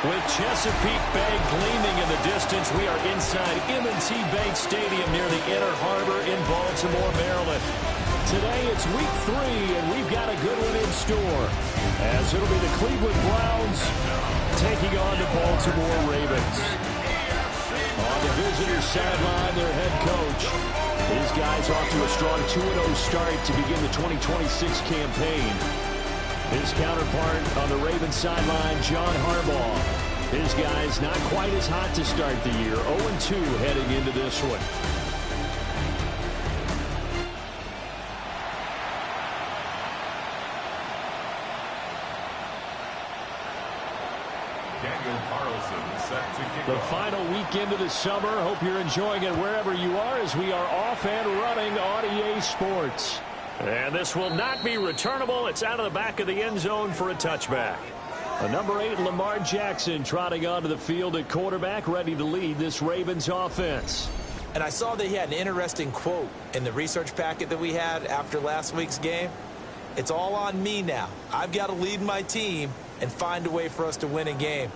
With Chesapeake Bay gleaming in the distance, we are inside M&T Bank Stadium near the Inner Harbor in Baltimore, Maryland. Today it's week 3, and we've got a good one in store, as it'll be the Cleveland Browns taking on the Baltimore Ravens. On the visitor's sideline, their head coach. These guys off to a strong 2-0 start to begin the 2026 campaign. His counterpart on the Ravens sideline, John Harbaugh. His guys not quite as hot to start the year. 0-2 heading into this one. The final weekend of the summer. Hope you're enjoying it wherever you are, as we are off and running on EA Sports. And this will not be returnable. It's out of the back of the end zone for a touchback. The number 8, Lamar Jackson, trotting onto the field at quarterback, ready to lead this Ravens offense. And I saw that he had an interesting quote in the research packet that we had after last week's game. It's all on me now. I've got to lead my team and find a way for us to win a game.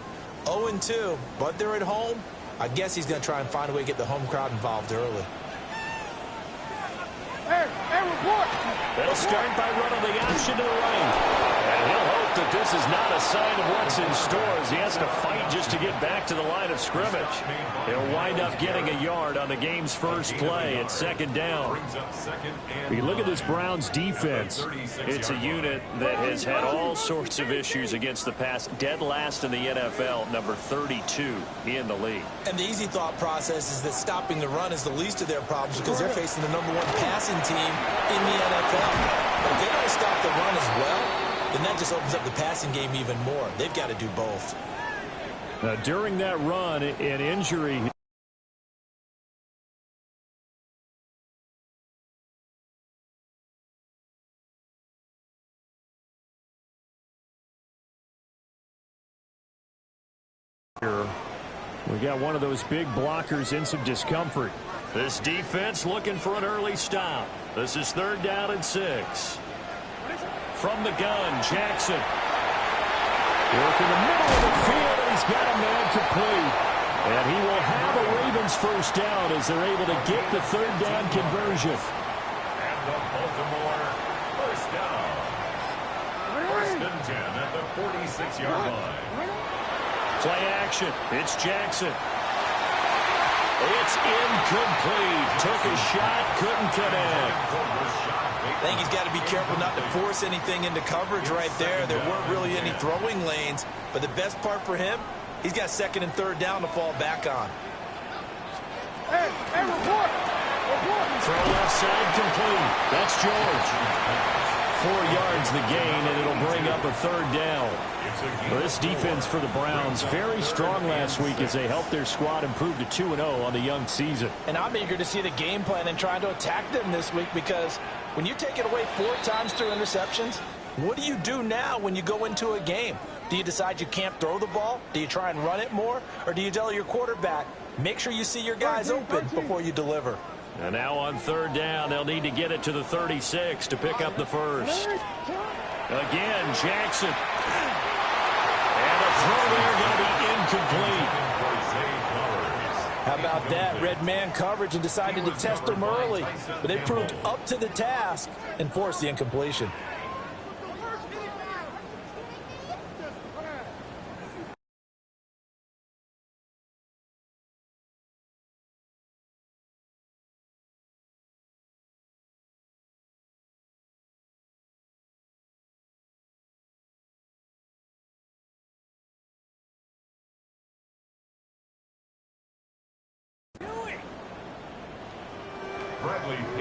0-2, but they're at home. I guess he's going to try and find a way to get the home crowd involved early. They'll start by running the option to the right. And he'll hope that this is not a sign of what's in store, as he has to fight just to get back to the line of scrimmage. He'll wind up getting a yard on the game's first play at second down. You look at this Browns defense. It's a unit that has had all sorts of issues against the pass. Dead last in the NFL, number 32 in the league. And the easy thought process is that stopping the run is the least of their problems, because they're facing the number 1 passing team in the NFL. But if they don't stop the run as well, then that just opens up the passing game even more. They've got to do both. During that run, an injury. We got one of those big blockers in some discomfort. This defense looking for an early stop. This is 3rd down and 6. From the gun, Jackson. Work in the middle of the field, and he's got a man complete. And he will have a Ravens first down as they're able to get the 3rd down conversion. And the Baltimore first down. 1st and 10 at the 46-yard line. Play action. It's Jackson. It's incomplete. Took a shot, couldn't connect. I think he's got to be careful not to force anything into coverage right there. There weren't really any throwing lanes. But the best part for him, he's got 2nd and 3rd down to fall back on. Report. Throw left side complete. That's George. 4 yards the gain, and it'll bring up a 3rd down. This defense for the Browns, very strong last week as they helped their squad improve to 2-0 on the young season. And I'm eager to see the game plan and trying to attack them this week, because when you take it away 4 times through interceptions, what do you do now when you go into a game? Do you decide you can't throw the ball? Do you try and run it more? Or do you tell your quarterback, make sure you see your guys open before you deliver? And now on 3rd down, they'll need to get it to the 36 to pick up the first. Again, Jackson. And the throw there going to be incomplete. How about that? Red man coverage and decided to test them early. But they proved up to the task and forced the incompletion.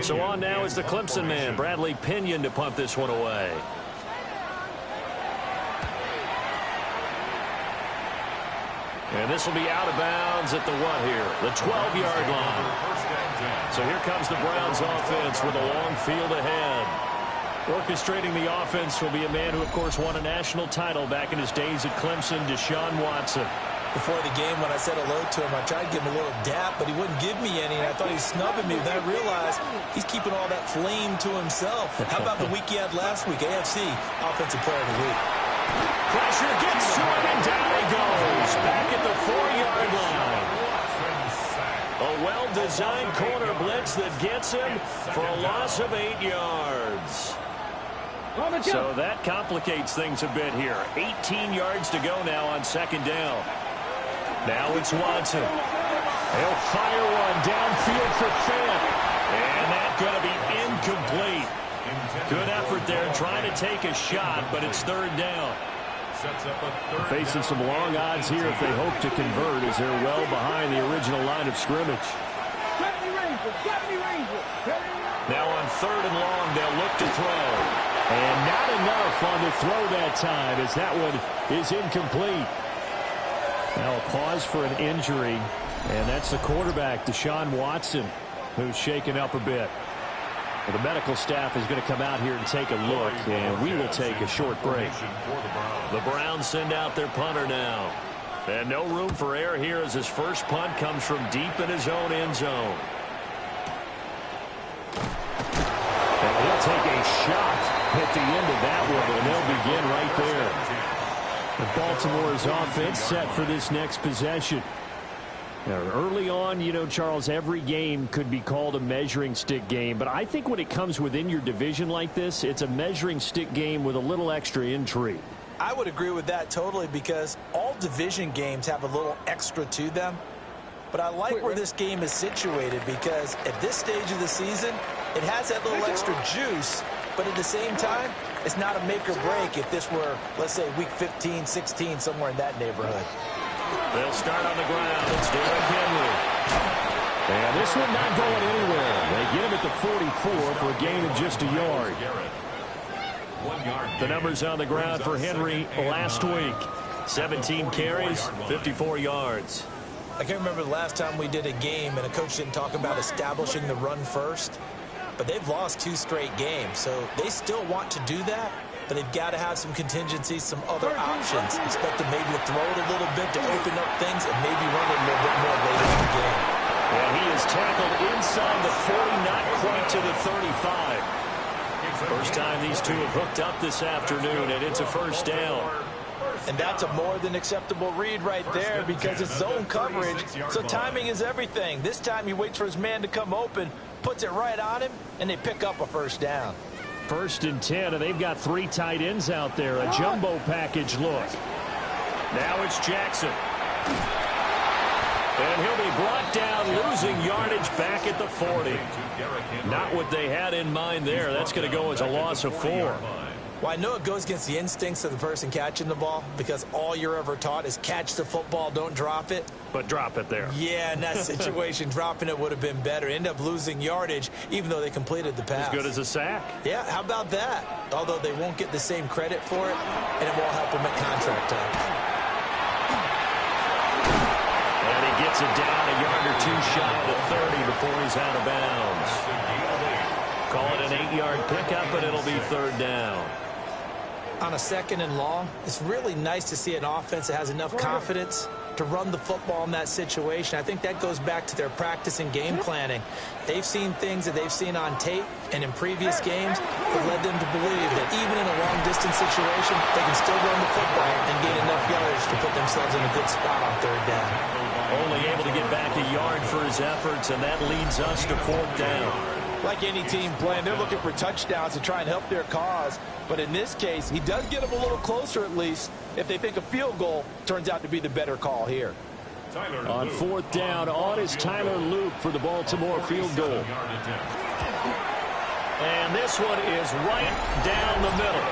So on now is the Clemson man, Bradley Pinion, to punt this one away. And this will be out of bounds at the what here? The 12-yard line. So here comes the Browns offense with a long field ahead. Orchestrating the offense will be a man who, of course, won a national title back in his days at Clemson, Deshaun Watson. Before the game, when I said hello to him, I tried to give him a little dap, but he wouldn't give me any, and I thought he was snubbing me. Then I realized he's keeping all that flame to himself. How about the week he had last week? AFC Offensive Player of the Week. Pressure gets to him, and down he goes. Back at the 4-yard line. A well-designed corner blitz that gets him for a loss of 8 yards. So that complicates things a bit here. 18 yards to go now on second down. Now it's Watson. He'll fire one downfield for Fant. And that's going to be incomplete. Good effort there trying to take a shot, but it's third down. Facing some long odds here if they hope to convert as they're well behind the original line of scrimmage. Now on third and long, they'll look to throw. And not enough on the throw that time as that one is incomplete. Now a pause for an injury, and that's the quarterback, Deshaun Watson, who's shaken up a bit. Well, the medical staff is going to come out here and take a look, and we will take a short break. The Browns send out their punter now. And no room for error here as his first punt comes from deep in his own end zone. And he'll take a shot at the end of that one, and they'll begin right there. The Baltimore's offense set for this next possession. Now, early on, you know, Charles, every game could be called a measuring stick game, but I think when it comes within your division like this, it's a measuring stick game with a little extra intrigue. I would agree with that totally because all division games have a little extra to them. But I like where this game is situated because at this stage of the season, it has that little extra juice, but at the same time, it's not a make or break if this were, let's say, week 15, 16, somewhere in that neighborhood. They'll start on the ground. It's Derrick Henry. And this one not going anywhere. They get him at the 44 for a gain of just a yard. The numbers on the ground for Henry last week. 17 carries, 54 yards. I can't remember the last time we did a game and a coach didn't talk about establishing the run first. But they've lost 2 straight games, so they still want to do that. But they've got to have some contingencies, some other options. Expect them maybe to throw it a little bit to open up things and maybe run it a little bit more later in the game. And he is tackled inside the 40, not quite to the 35. First time these two have hooked up this afternoon, and it's a first down. And that's a more than acceptable read right there because it's zone coverage, so timing is everything. This time he waits for his man to come open, puts it right on him, and they pick up a first down. First and 10, and they've got 3 tight ends out there. A jumbo package look. Now it's Jackson. And he'll be brought down, losing yardage back at the 40. Not what they had in mind there. That's going to go as a loss of 4. Well, I know it goes against the instincts of the person catching the ball because all you're ever taught is catch the football, don't drop it. But drop it there. Yeah, in that situation, dropping it would have been better. End up losing yardage, even though they completed the pass. As good as a sack. Yeah, how about that? Although they won't get the same credit for it, and it won't help them at contract time. And he gets it down a yard or 2 shy of the 30 before he's out of bounds. Call it an 8-yard pickup, but it'll be third down. On a second and long, it's really nice to see an offense that has enough confidence to run the football in that situation. I think that goes back to their practice and game planning. They've seen things that they've seen on tape and in previous games that led them to believe that even in a long-distance situation, they can still run the football and gain enough yardage to put themselves in a good spot on third down. Only able to get back a yard for his efforts, and that leads us to fourth down. Like any team playing, they're looking for touchdowns to try and help their cause. But in this case, he does get them a little closer at least if they think a field goal turns out to be the better call here. On fourth down, on is Tyler Luke for the Baltimore field goal. And this one is right down the middle.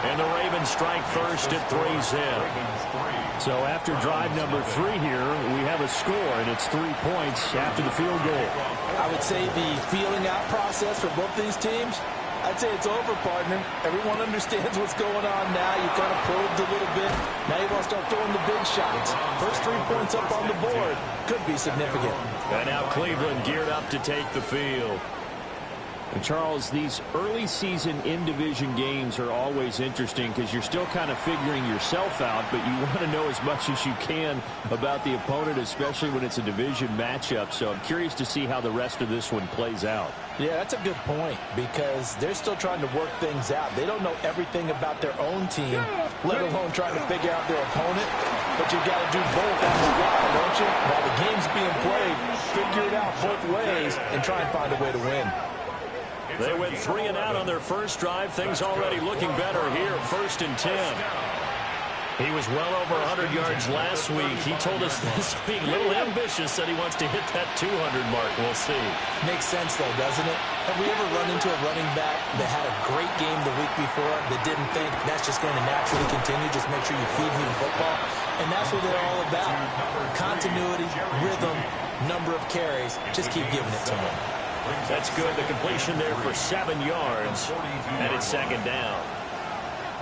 And the Ravens strike first at 3-0. So after drive number 3 here, we have a score, and it's 3 points after the field goal. I would say the feeling out process for both these teams, I'd say it's over, partner. Everyone understands what's going on now. You kind of probed a little bit. Now you want to start throwing the big shots. First 3 points up on the board could be significant. And now Cleveland geared up to take the field. And Charles, these early season in-division games are always interesting because you're still kind of figuring yourself out, but you want to know as much as you can about the opponent, especially when it's a division matchup. So I'm curious to see how the rest of this one plays out. Yeah, that's a good point because they're still trying to work things out. They don't know everything about their own team, let alone trying to figure out their opponent. But you've got to do both on the fly, don't you? While the game's being played, figure it out both ways and try and find a way to win. They went 3 and out on their first drive. Things already looking better here. 1st and 10. He was well over 100 yards last week. He told us this week, a little ambitious, said he wants to hit that 200 mark. We'll see. Makes sense, though, doesn't it? Have we ever run into a running back that had a great game the week before that didn't think that's just going to naturally continue? Just make sure you feed me the football. And that's what they're all about. Continuity, rhythm, number of carries. Just keep giving it to them. That's good. The completion there for 7 yards. And it's 2nd down.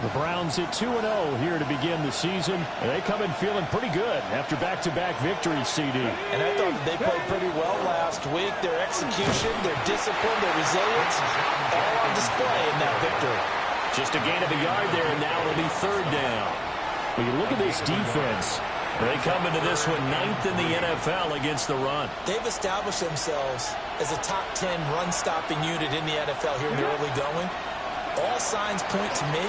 The Browns at 2-0 here to begin the season. They come in feeling pretty good after back-to-back victories, CD. And I thought that they played pretty well last week. Their execution, their discipline, their resilience, all on display in that victory. Just a gain of a yard there, and now it'll be 3rd down. When you look at this defense, they come into this one 9th in the NFL against the run. They've established themselves as a top 10 run-stopping unit in the NFL here in the early going. All signs point to me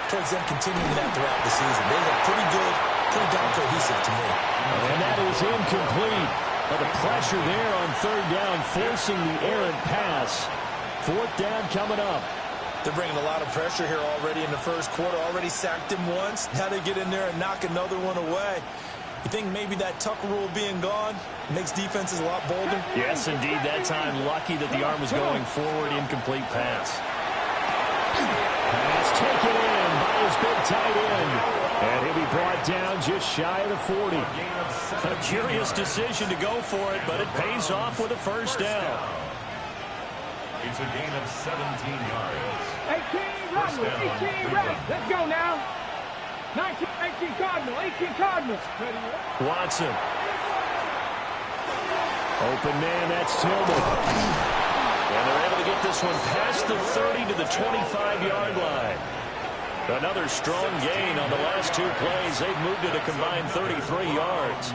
towards them continuing that throughout the season. They look pretty good, pretty darn cohesive to me. And that is incomplete. But the pressure there on 3rd down, forcing the errant pass. 4th down coming up. They're bringing a lot of pressure here already in the first quarter. Already sacked him once. Now they get in there and knock another one away. You think maybe that Tucker rule being gone makes defenses a lot bolder? Yes, indeed. That time, lucky that the arm was going forward. Incomplete pass. Pass taken in by his big tight end. And he'll be brought down just shy of the 40. A curious decision to go for it, but it pays off with a 1st down. It's a gain of 17 yards. 18 Red. Let's go now. 18 Cardinal. 18 Cardinal. Watson. Open man, that's Tillman. And they're able to get this one past the 30 to the 25-yard line. Another strong gain on the last 2 plays. They've moved it a combined 33 yards.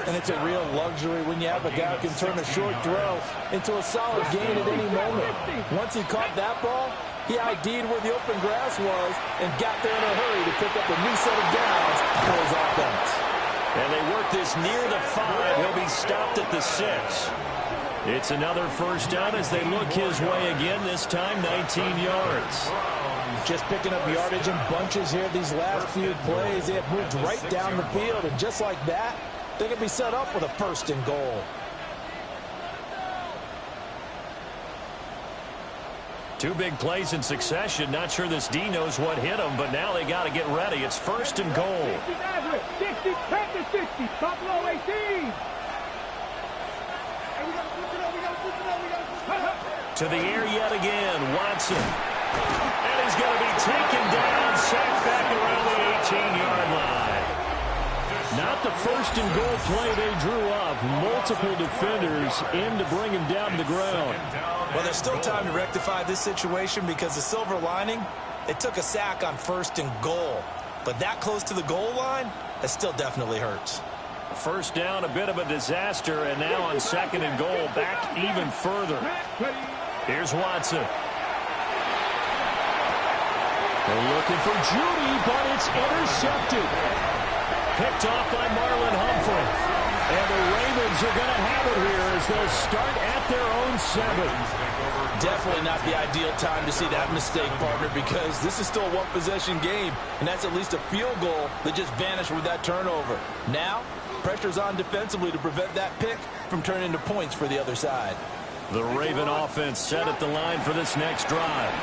And it's a real luxury when you have a guy who can turn a short throw into a solid gain at any moment. Once he caught that ball, he ID'd where the open grass was and got there in a hurry to pick up a new set of downs for his offense. And they work this near the 5. He'll be stopped at the 6. It's another 1st down as they look his way again, this time 19 yards. Just picking up yardage in bunches here these last few plays. They have moved right down the field, and just like that, they can be set up with a 1st and goal. Two big plays in succession. Not sure this D knows what hit him, but now they got to get ready. It's 1st and goal. 60, 60, Buffalo 18. To the air yet again, Watson. And he's going to be taken down, sacked back around the 18-yard line. Not the 1st and goal play they drew up. Multiple defenders in to bring him down to the ground. Well, there's still time to rectify this situation because the silver lining, it took a sack on 1st and goal. But that close to the goal line, that still definitely hurts. 1st down, a bit of a disaster, and now on 2nd and goal, back even further. Here's Watson. They're looking for Judy, but it's intercepted. Picked off by Marlon Humphrey. And the Ravens are going to have it here as they'll start at their own 7. Definitely not the ideal time to see that mistake, partner, because this is still a one-possession game, and that's at least a field goal that just vanished with that turnover. Now, pressure's on defensively to prevent that pick from turning into points for the other side. The Raven offense set at the line for this next drive.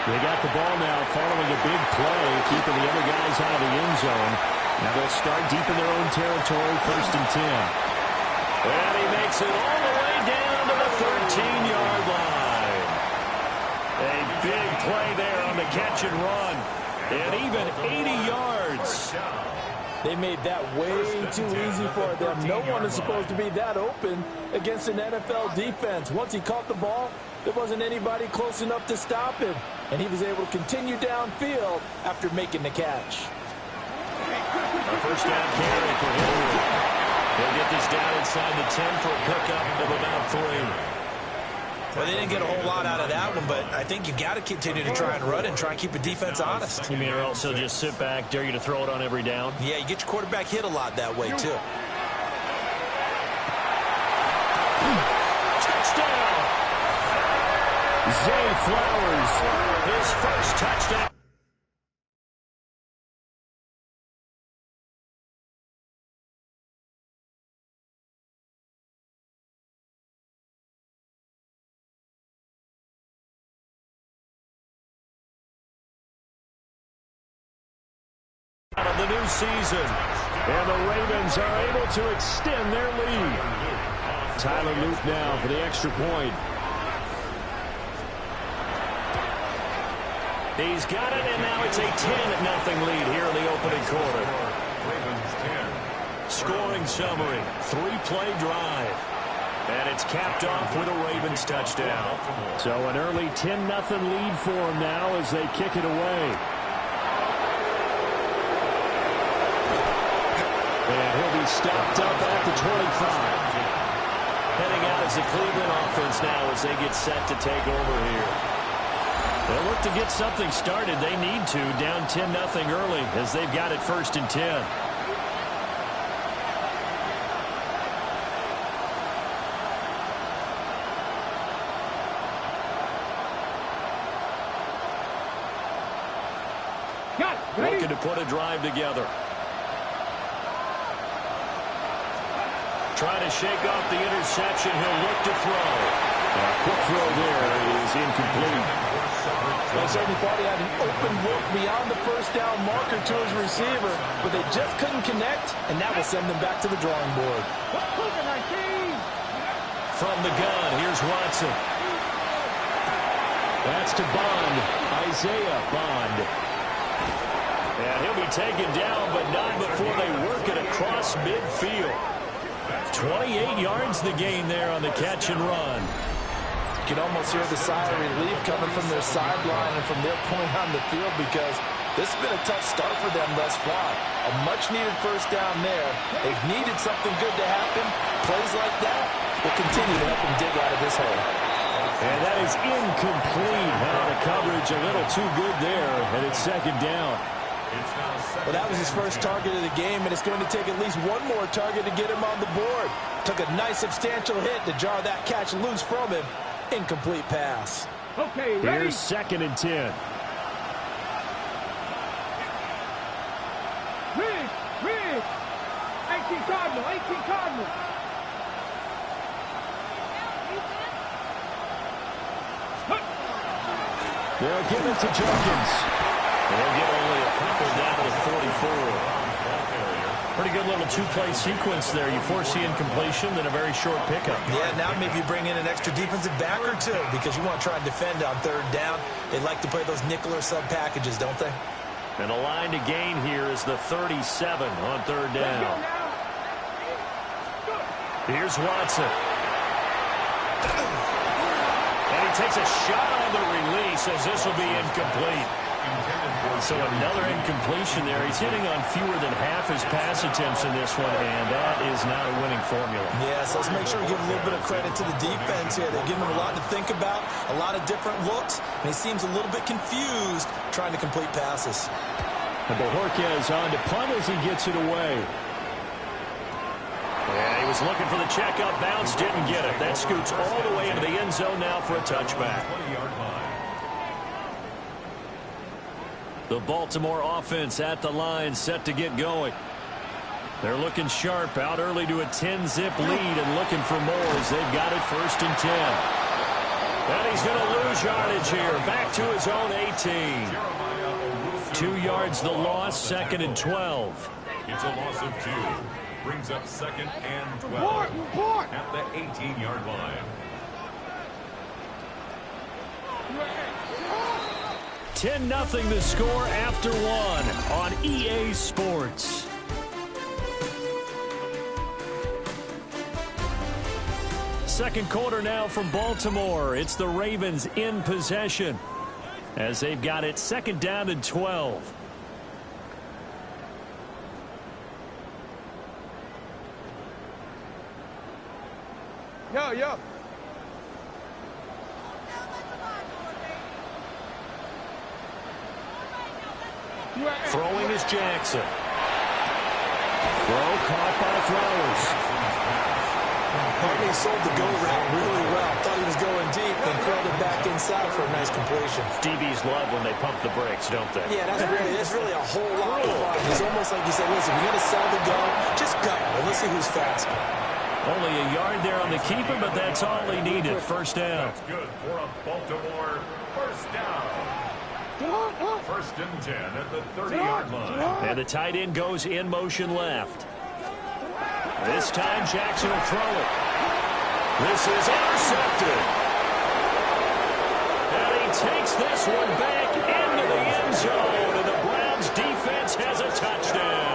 They got the ball now following a big play, keeping the other guys out of the end zone. Now they'll start deep in their own territory, 1st and 10. And he makes it all the way down to the 13-yard line. A big play there on the catch and run. And even 80 yards. They made that way too easy for them. No one is supposed to be that open against an NFL defense. Once he caught the ball, there wasn't anybody close enough to stop him, and he was able to continue downfield after making the catch. A first down carry for Henry. They'll get this down inside the 10 for a pickup of about 3. Well, they didn't get a whole lot out of that one, but I think you've got to continue to try and run and try and keep the defense honest. You mean or else they'll just sit back, dare you to throw it on every down? Yeah, you get your quarterback hit a lot that way, too. Touchdown! Zay Flowers, his first touchdown. Of the new season, and the Ravens are able to extend their lead. Tyler Luke now for the extra point. He's got it, and now it's a 10-0 lead here in the opening quarter. Ravens 10. Scoring summary, 3-play drive. And it's capped off with a Ravens touchdown. So an early 10-0 lead for them now as they kick it away. And he'll be stopped up at the 25. Heading out is the Cleveland offense now as they get set to take over here. They'll look to get something started. They need to, down 10-0 early as they've got it 1st and 10. Looking to put a drive together. Trying to shake off the interception. He'll look to throw. A quick throw there is incomplete. Well, certainly thought he had an open look beyond the first down marker to his receiver, but they just couldn't connect, and that will send them back to the drawing board. From the gun, here's Watson. That's to Bond. Isaiah Bond. And he'll be taken down, but not before they work it across midfield. 28 yards the gain there on the catch and run. You can almost hear the sigh of relief coming from their sideline and from their point on the field because this has been a tough start for them thus far. A much-needed first down there. They've needed something good to happen. Plays like that will continue to help them dig out of this hole. And that is incomplete. The coverage a little too good there, and it's 2nd down. Well, that was his first target of the game, and it's going to take at least one more target to get him on the board. Took a nice substantial hit to jar that catch loose from him. Incomplete pass. Okay, ready? Here's 2nd and 10. Rig. 18 Cardinal. They'll give it to Jenkins. They'll get only a couple down to 44. Pretty good little 2-play sequence there. You force the incompletion, then a very short pickup. Yeah, now maybe you bring in an extra defensive back or two because you want to try and defend on 3rd down. They like to play those nickel or sub packages, don't they? And the line to gain here is the 37 on 3rd down. Here's Watson. And he takes a shot on the release as this will be incomplete. So another incompletion there. He's hitting on fewer than half his pass attempts in this one, and that is not a winning formula. Yeah, so let's make sure we give a little bit of credit to the defense here. They're giving him a lot to think about, a lot of different looks, and he seems a little bit confused trying to complete passes. And Bojorquez on to punt as he gets it away. And he was looking for the checkup bounce, didn't get it. That scoots all the way into the end zone now for a touchback. The Baltimore offense at the line, set to get going. They're looking sharp, out early to a 10-zip lead and looking for more as they've got it 1st and 10. And he's going to lose yardage here, back to his own 18. 2 yards the loss, 2nd and 12. It's a loss of 2. Brings up 2nd and 12 at the 18-yard line. 10-0 the score after 1 on EA Sports. Second quarter now from Baltimore. It's the Ravens in possession as they've got it second down and 12. Yo. Throwing is Jackson. Throw caught by Flowers. Hartney sold the go route really well. Thought he was going deep, then curled it back inside for a nice completion. DBs love when they pump the brakes, don't they? Yeah, that's really a whole lot of fun. It's almost like you said, listen, we're going to sell the go. Just go, and let's see who's faster. Only a yard there on the keeper, but that's all he needed. First down. That's good for a Baltimore first down. First and 10 at the 30-yard line. And the tight end goes in motion left. This time Jackson will throw it. This is intercepted. And he takes this one back into the end zone, and the Browns defense has a touchdown.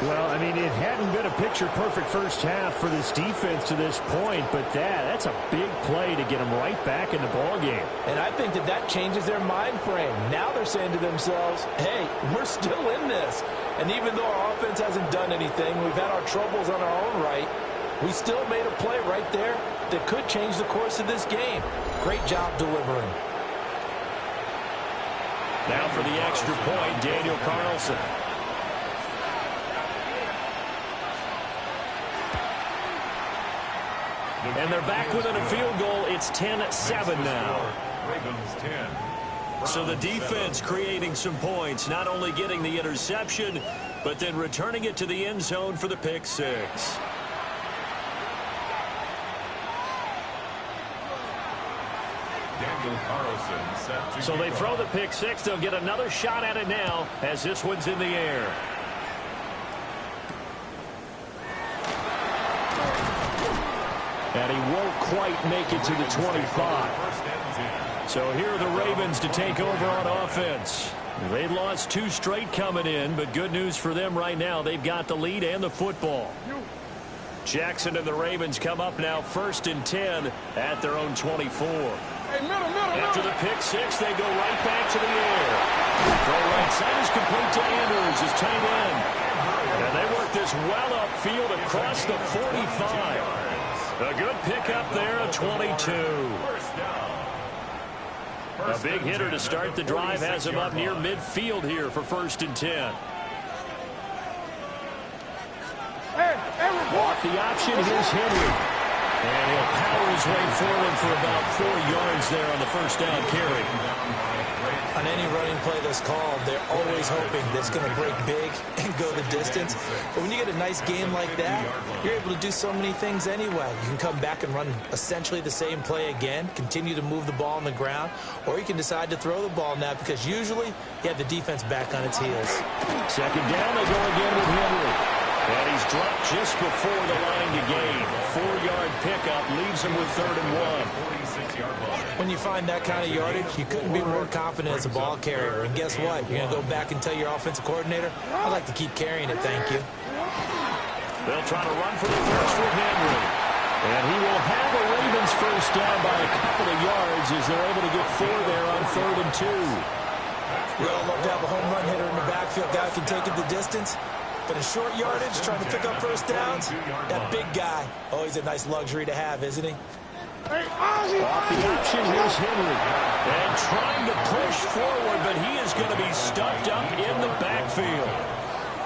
Well, I mean, it hadn't been a picture-perfect first half for this defense to this point, but that's a big play to get them right back in the ballgame. And I think that changes their mind frame. Now they're saying to themselves, hey, we're still in this. And even though our offense hasn't done anything, we've had our troubles on our own right, we still made a play right there that could change the course of this game. Great job delivering. Now for the extra point, Daniel Carlson. And they're back within a field goal. It's 10-7 now. Ravens 10. So the defense creating some points, not only getting the interception, but then returning it to the end zone for the pick six. Daniel Carlson set to So they throw the pick six. They'll get another shot at it now as this one's in the air. And he won't quite make it to the 25. So here are the Ravens to take over on offense. They've lost two straight coming in, but good news for them right now. They've got the lead and the football. Jackson and the Ravens come up now first and 10 at their own 24. After the pick six, they go right back to the air. Throw right side is complete to Andrews, his tight end. And they work this well upfield across the 45. A good pickup there, a 22. A big hitter to start the drive has him up near midfield here for first and 10. Off the option, here's Henry. And he'll power his way forward for about 4 yards there on the first down carry. On any running play that's called, they're always hoping that it's going to break big and go the distance. But when you get a nice game like that, you're able to do so many things anyway. You can come back and run essentially the same play again, continue to move the ball on the ground, or you can decide to throw the ball now because usually you have the defense back on its heels. Second down, they go again with Henry. And he's dropped just before the line to gain. 4-yard pickup leaves him with 3rd and 1. When you find that kind of yardage, you couldn't be more confident as a ball carrier. And guess what? You're going to go back and tell your offensive coordinator, I'd like to keep carrying it, thank you. They'll try to run for the first with Henry. And he will have a Ravens first down by a couple of yards as they're able to get 4 there on 3rd and 2. We all love to have a home run hitter in the backfield. Guy can take it the distance. But in short yardage, trying to pick up first downs, that big guy, always a nice luxury to have, isn't he? Off the option, here's Henry. And trying to push forward, but he is going to be stuffed up in the backfield.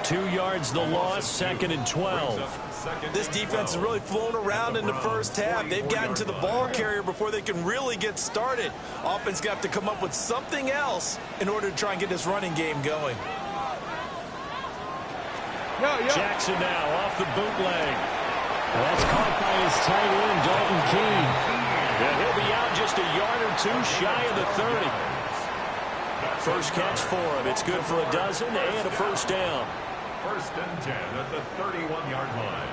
2 yards the loss, 2nd and 12. This defense has really flown around in the first half. They've gotten to the ball carrier before they can really get started. Offense got to come up with something else in order to try and get this running game going. Jackson now off the bootleg. That's caught by his tight end, Dalton Keene. And he'll be out just a yard or two shy of the 30. First catch for him. It's good for a dozen and a first down. First and 10 at the 31-yard line.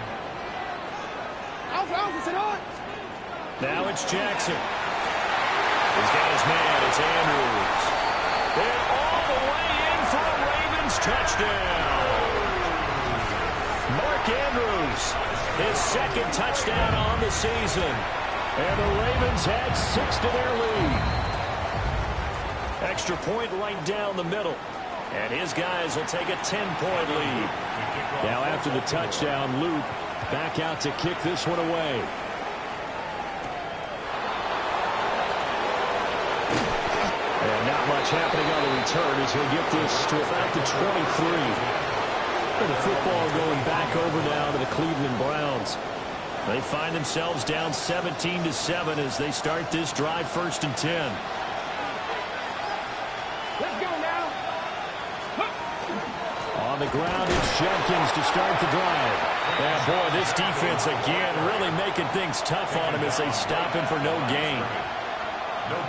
Now it's Jackson. He's got his man. It's Andrews. And all the way in for a Ravens touchdown. Mark Andrews His second touchdown on the season. And the Ravens add 6 to their lead. Extra point right down the middle. And his guys will take a 10-point lead. Now after the touchdown, Luke back out to kick this one away. And not much happening on the return as he'll get this to about the 23. And the football going back over now to the Cleveland Browns. They find themselves down 17-7 as they start this drive 1st and 10. Let's go now. On the ground, it's Jenkins to start the drive. Yeah, boy, this defense again really making things tough on him as they stop him for no gain.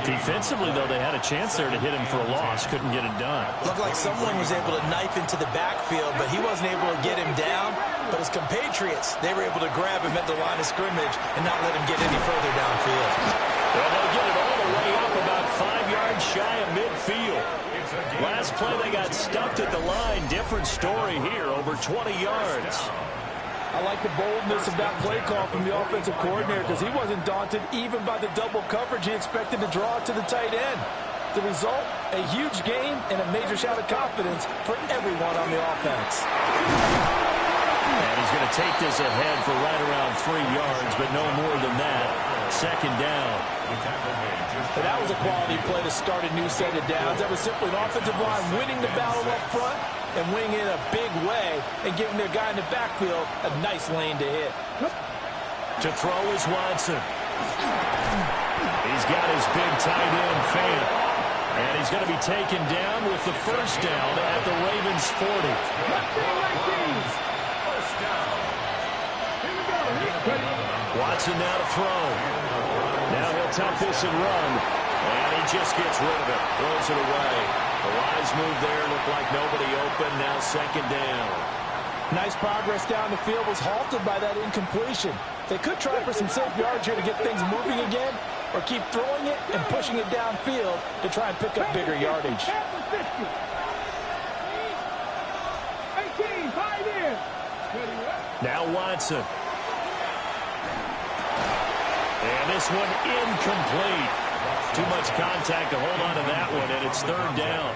Defensively, though, they had a chance there to hit him for a loss. Couldn't get it done. Looked like someone was able to knife into the backfield, but he wasn't able to get him down. But his compatriots, they were able to grab him at the line of scrimmage and not let him get any further downfield. Well, they'll get it all the way up about 5 yards shy of midfield. Last play, they got stuffed at the line. Different story here, over 20 yards. I like the boldness of that play call from the offensive coordinator because he wasn't daunted even by the double coverage he expected to draw to the tight end. The result, a huge gain and a major shout of confidence for everyone on the offense. And he's going to take this ahead for right around 3 yards, but no more than that. 2nd down. And that was a quality play to start a new set of downs. That was simply an offensive line winning the battle up front and winning it in a big way and giving their guy in the backfield a nice lane to hit. To throw is Watson. He's got his big tight end, Fant. And he's going to be taken down with the 1st down at the Ravens 40. Watson now to throw. Now he'll tuck this and run. And he just gets rid of it. Throws it away. The wise move there. Looked like nobody open. Now 2nd down. Nice progress down the field was halted by that incompletion. They could try for some safe yards here to get things moving again, or keep throwing it and pushing it downfield to try and pick up bigger yardage. 18, 5 in. Now Watson. And this one incomplete. Too much contact to hold on to that one, and it's 3rd down.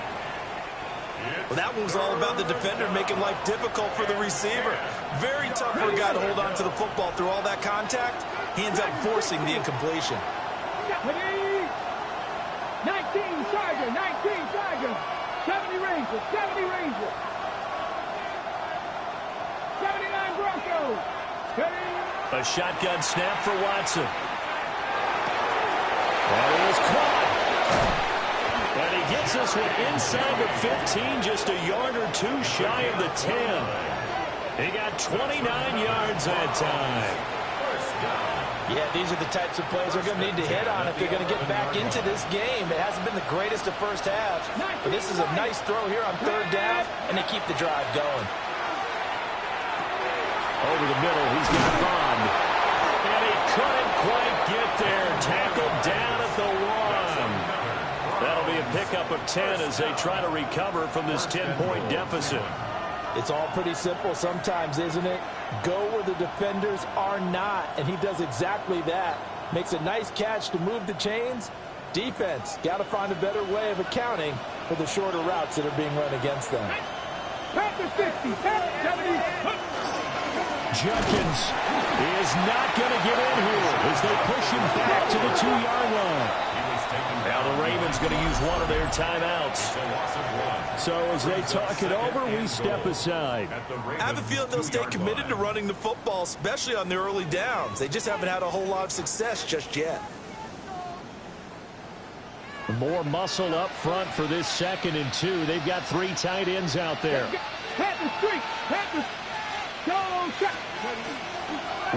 Well, that one was all about the defender making life difficult for the receiver. Very tough for a guy to hold on to the football through all that contact. He ends up forcing the incompletion. 19 Tiger, 19 Tiger. 70 Rangers, 70 Rangers. 79 Broncos. A shotgun snap for Watson. That is caught. And he gets this one inside the 15, just a yard or two shy of the 10. He got 29 yards that time. Yeah, these are the types of plays they're going to need to hit on if they're going to get back into this game. It hasn't been the greatest of first halves, but this is a nice throw here on 3rd down, and they keep the drive going. Over the middle, he's got Bond. And he couldn't quite get there. Tackled down at the 1. That'll be a pickup of 10 as they try to recover from this 10-point deficit. It's all pretty simple sometimes, isn't it? Go where the defenders are not, and he does exactly that. Makes a nice catch to move the chains. Defense, got to find a better way of accounting for the shorter routes that are being run against them. Panthers 50, Panthers 70. Jenkins is not going to get in here as they push him back to the 2-yard line. Now the Ravens going to use one of their timeouts. So as they talk it over, we step aside. I have a feeling they'll stay committed to running the football, especially on their early downs. They just haven't had a whole lot of success just yet. More muscle up front for this 2nd and 2. They've got 3 tight ends out there. Panthers 3, Panthers. Go, check.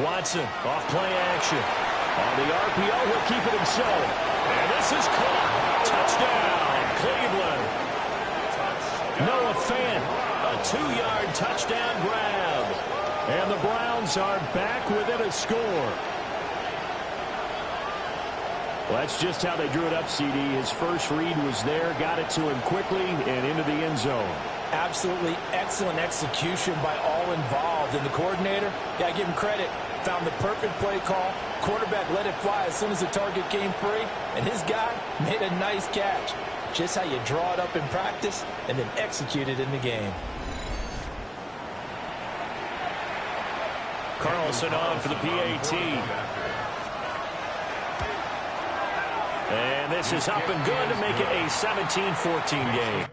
Watson off play action. On the RPO, he'll keep it himself. And this is caught. Touchdown, Cleveland. Noah Fant, A 2-yard touchdown grab. and the Browns are back within a score. Well, that's just how they drew it up, CD. His first read was there, got it to him quickly, and into the end zone. Absolutely excellent execution by all involved. involved, and the coordinator, got to give him credit, found the perfect play call. Quarterback let it fly as soon as the target came free, and his guy made a nice catch. Just how you draw it up in practice and then execute it in the game. Carlson on for the PAT. And this is up and good to make it a 17-14 game.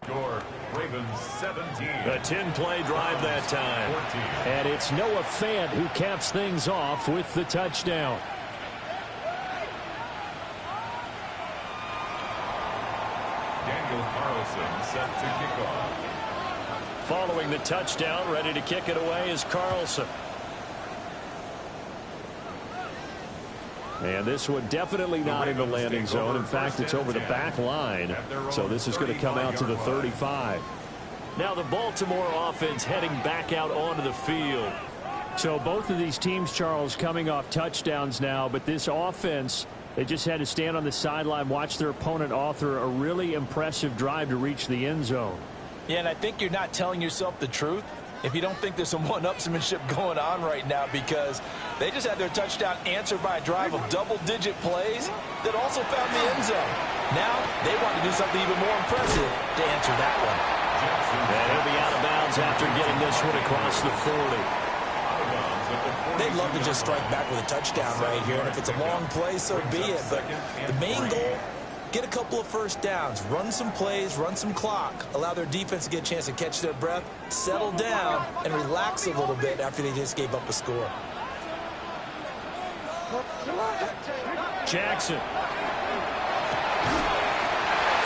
Score, Ravens 17. A 10-play drive that time. 14. And it's Noah Fant who caps things off with the touchdown. Daniel Carlson set to kick off. Following the touchdown, ready to kick it away is Carlson. And this one definitely not in the landing zone. In fact, it's over the back line. So this is going to come out to the 35. Now the Baltimore offense heading back out onto the field. So both of these teams, Charles, coming off touchdowns now. But this offense, they just had to stand on the sideline, watch their opponent author a really impressive drive to reach the end zone. Yeah, and I think you're not telling yourself the truth if you don't think there's some one-upsmanship going on right now, because they just had their touchdown answered by a drive of double-digit plays that also found the end zone. Now they want to do something even more impressive to answer that one. And he'll be out of bounds after getting this one across the 40. They'd love to just strike back with a touchdown right here, and if it's a long play, so be it. But the main goal, get a couple of first downs, run some plays, run some clock, allow their defense to get a chance to catch their breath, settle down, and relax a little bit after they just gave up a score. Jackson.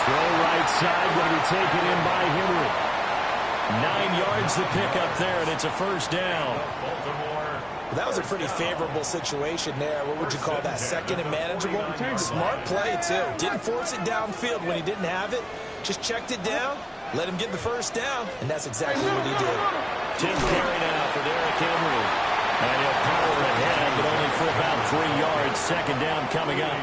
Throw right side, going to be taken in by Henry. 9 yards to pick up there, and it's a first down. Well, that was a pretty favorable situation there. What would you call that? Second and manageable? Smart play, too. Didn't force it downfield when he didn't have it. Just checked it down, let him get the first down, and that's exactly what he did. Tim carry now for Derrick Henry. And he'll power ahead, but only for about 3 yards. Second down coming up.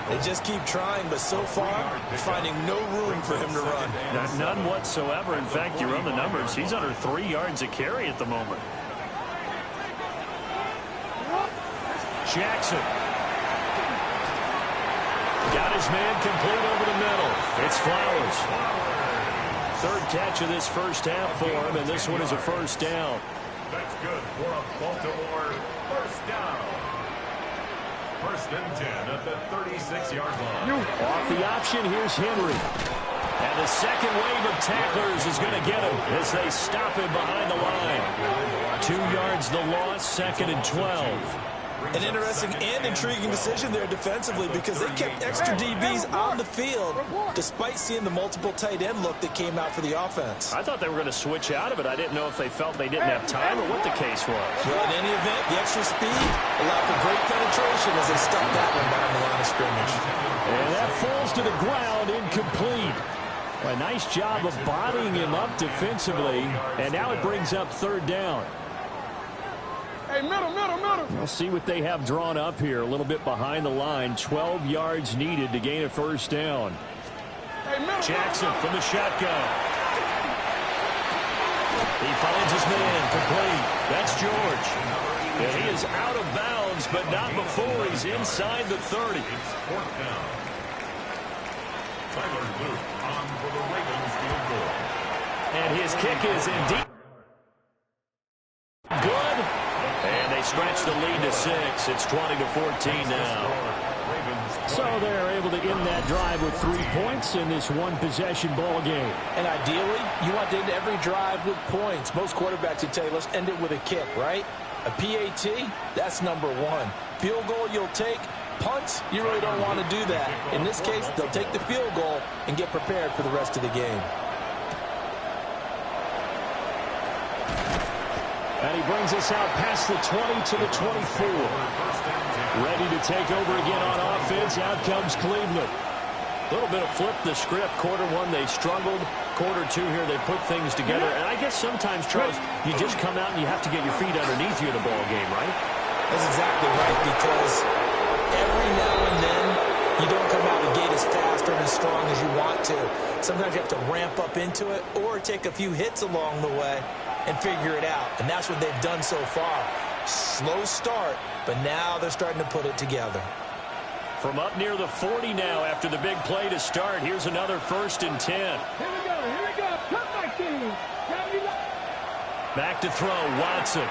They just keep trying, but so far, finding no room for him to run. None whatsoever. In fact, you run the numbers. He's under 3 yards a carry at the moment. Jackson. Got his man complete over the middle. It's Flowers. Third catch of this first half for him, and this one is a first down. That's good for a Baltimore first down. First and 10 at the 36-yard line. Off the option, here's Henry. And the second wave of tacklers is going to get him as they stop him behind the line. 2 yards the loss, second and 12. An interesting and intriguing decision there defensively, because they kept extra DBs on the field despite seeing the multiple tight end look that came out for the offense. I thought they were going to switch out of it. I didn't know if they felt they didn't have time or what the case was. Well, in any event, the extra speed allowed for great penetration as they stuck that one down the line of scrimmage. And that falls to the ground, incomplete. A nice job of bodying him up defensively, and now it brings up third down. Hey, middle. We'll see what they have drawn up here. A little bit behind the line. 12 yards needed to gain a first down. Hey, middle. Jackson from the shotgun. He finds his man complete. That's George. And he is out of bounds, but not before he's inside the 30. It's fourth down. Tyler Luke on for the Ravens field goal. And his kick is indeed good. And they stretch the lead to 6. It's 20-14 now. So they're able to end that drive with 3 points in this one-possession ball game. And ideally, you want to end every drive with points. Most quarterbacks would tell you, let's end it with a kick, right? A PAT, that's number 1. Field goal you'll take. Punts, you really don't want to do that. In this case, they'll take the field goal and get prepared for the rest of the game. And he brings us out past the 20 to the 24. Ready to take over again on offense. Out comes Cleveland. A little bit of flip the script. Quarter 1, they struggled. Quarter 2 here, they put things together. And I guess sometimes, Charles, you just come out and you have to get your feet underneath you in a ball game, right? That's exactly right, because every now and then you don't come out of the gate as fast or as strong as you want to. Sometimes you have to ramp up into it or take a few hits along the way and figure it out. And that's what they've done so far. Slow start, but now they're starting to put it together. From up near the 40 now after the big play to start. Here's another 1st and 10. Here we go. Cut my team. Back to throw, Watson.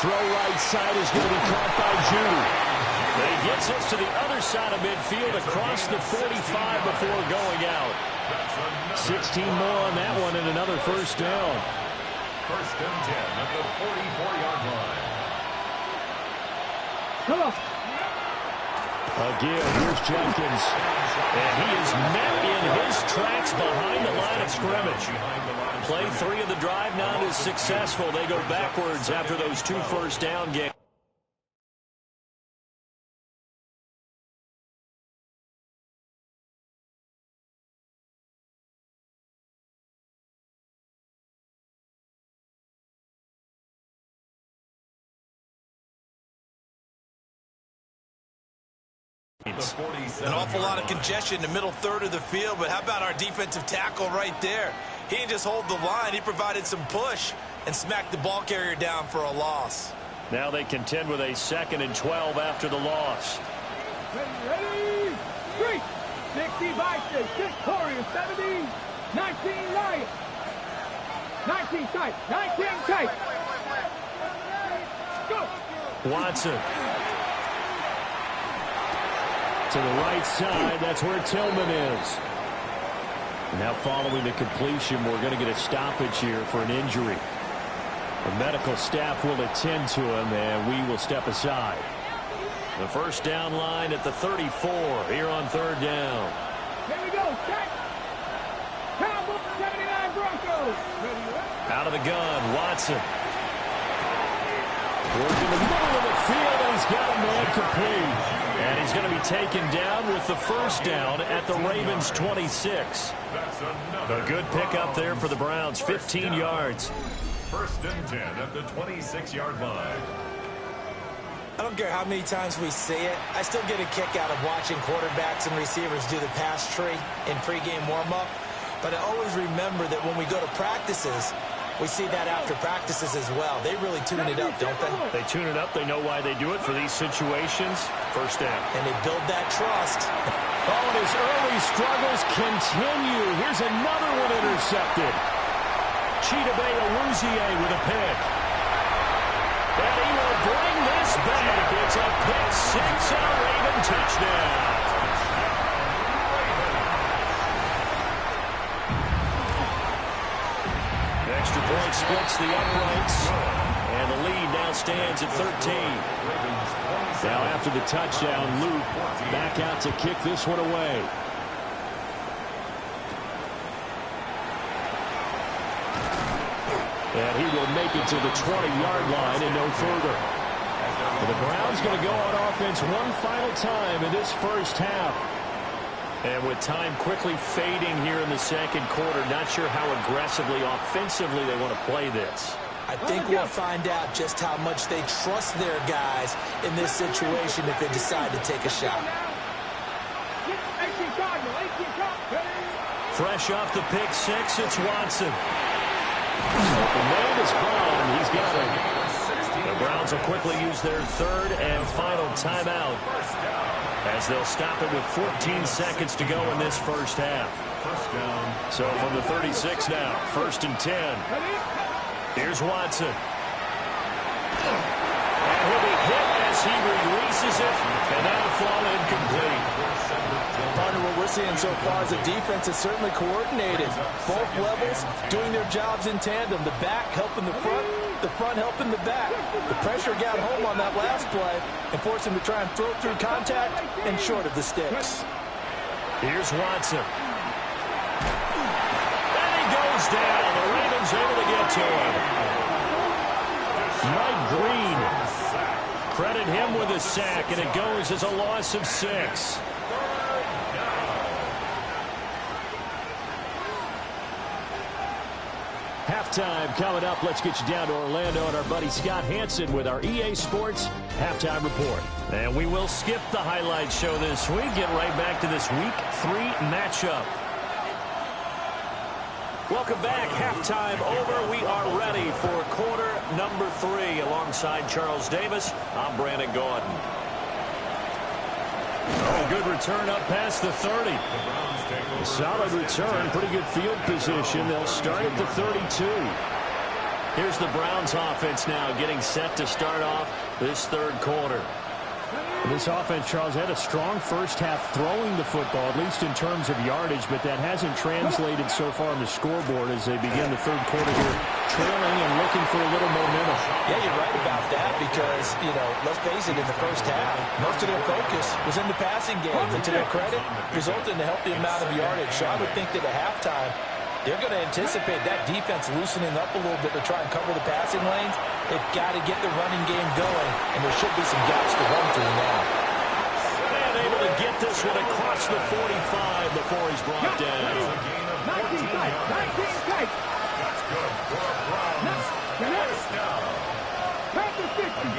Throw right side is going to be caught by Judy. But he gets us to the other side of midfield across the 45 before going out. 16 more on that one and another first down. 1st and 10 at the 44-yard line. Come on. Again, here's Jenkins. And he is met in his tracks behind the line of scrimmage. Play 3 of the drive not as successful. They go backwards after those 2 first down games. An awful lot of congestion in the middle third of the field, but how about our defensive tackle right there? He didn't just hold the line, he provided some push and smacked the ball carrier down for a loss. Now they contend with a 2nd and 12 after the loss. Ready? 3. 60 Vikings, 6 Warriors, 17, 19 Lions. 19 tight, 19 tight. Go. Watson. To the right side, that's where Tillman is. Now following the completion, we're going to get a stoppage here for an injury. The medical staff will attend to him, and we will step aside. The first down line at the 34 here on 3rd down. Here we go, check. Cowboys 79 Broncos. Out of the gun, Watson. Working the middle of the field, and he's got a man complete. And he's going to be taken down with the first down at the Ravens' 26. A good pickup there for the Browns, 15 yards. 1st and 10 at the 26-yard line. I don't care how many times we see it. I still get a kick out of watching quarterbacks and receivers do the pass tree in pregame warm-up. But I always remember that when we go to practices, we see that after practices as well. They really tune it up, don't they? They tune it up. They know why they do it for these situations. First down. And they build that trust. Oh, and his early struggles continue. Here's another one intercepted. Chidobe Awuzie with a pick. And he will bring this back. It's a pick 6 and a Raven touchdown. Extra point splits the uprights. And the lead now stands at 13. Now after the touchdown, Luke back out to kick this one away. And he will make it to the 20-yard line and no further. And the Browns going to go on offense one final time in this first half. And with time quickly fading here in the second quarter, not sure how aggressively, offensively they want to play this. I think we'll find out just how much they trust their guys in this situation if they decide to take a shot. Fresh off the pick six, it's Watson. The name is Brown. He's got it. The Browns will quickly use their third and final timeout as they'll stop it with 14 seconds to go in this first half. So from the 36 now, 1st and 10. Here's Watson. And he'll be hit as he releases it, and that'll fall incomplete. Partner, what we're seeing so far is the defense is certainly coordinated. Both levels doing their jobs in tandem. The back helping the front helping the back. The pressure got home on that last play and forced him to try and throw through contact and short of the sticks. Here's Watson. And he goes down. The Ravens able to get to him. Mike Green. Credit him with a sack, and it goes as a loss of 6. Halftime coming up. Let's get you down to Orlando and our buddy Scott Hansen with our EA Sports Halftime Report. And we will skip the highlight show this week. Get right back to this Week 3 matchup. Welcome back. Halftime over. We are ready for quarter number 3. Alongside Charles Davis, I'm Brandon Gordon. Oh, good return up past the 30. A solid return, pretty good field position. They'll start at the 32. Here's the Browns offense now getting set to start off this third quarter. This offense, Charles, had a strong first half throwing the football, at least in terms of yardage, but that hasn't translated so far on the scoreboard as they begin the third quarter here, trailing and looking for a little momentum. Yeah, you're right about that because, let's face it, in the first half, most of their focus was in the passing game. And to their credit, resulted in a healthy amount of yardage. So I would think that at halftime, they're going to anticipate that defense loosening up a little bit to try and cover the passing lanes. They've got to get the running game going, and there should be some gaps to run through now. And able to get this one across the 45 before he's brought down. 19 tight. That's good for Browns. First down. Back to 50.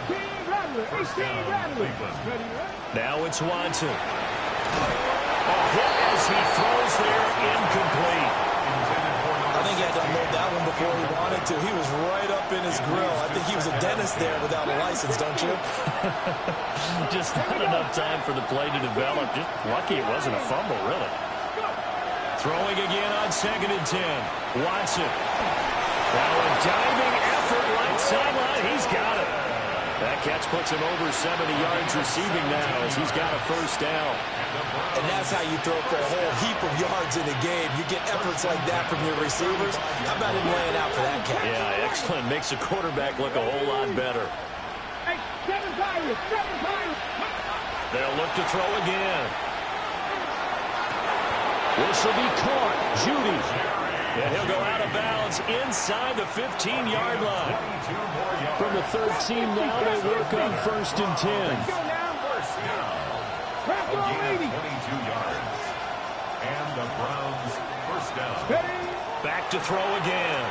18 Rattler. Now it's Watson. A hit as he throws there, incomplete. I think he had to unload that one before he wanted to. He was right up in his grill. I think he was a dentist there without a license, don't you? Just not enough time for the play to develop. Just lucky it wasn't a fumble, really. Throwing again on 2nd and 10. Watson. Now a diving effort right sideline. He's got it. That catch puts him over 70 yards receiving now as he's got a first down. And that's how you throw for a whole heap of yards in a game. You get efforts like that from your receivers. How about him laying out for that catch? Yeah, excellent. Makes the quarterback look a whole lot better. Hey, 7 times. They'll look to throw again. This will be caught. Judy. And he'll go out of bounds inside the 15-yard line. From the 13 now, they work on 1st and 10. First down. Again, 22 yards. And the Browns first down. Back to throw again.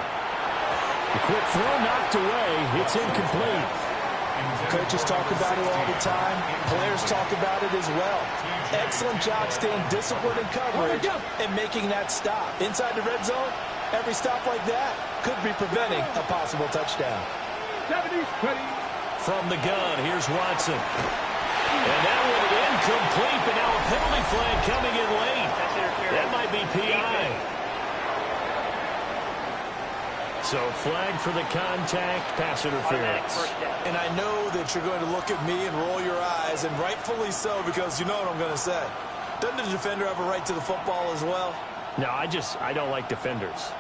The quick throw knocked away. It's incomplete. Coaches talk about it all the time. Players talk about it as well. Excellent job staying disciplined in coverage and making that stop. Inside the red zone, every stop like that could be preventing a possible touchdown. From the gun, here's Watson. And that one incomplete, but now a penalty flag coming in late. That might be PI. So flag for the contact, pass interference. And I know that you're going to look at me and roll your eyes, and rightfully so, because you know what I'm going to say. Doesn't the defender have a right to the football as well? No, I don't like defenders.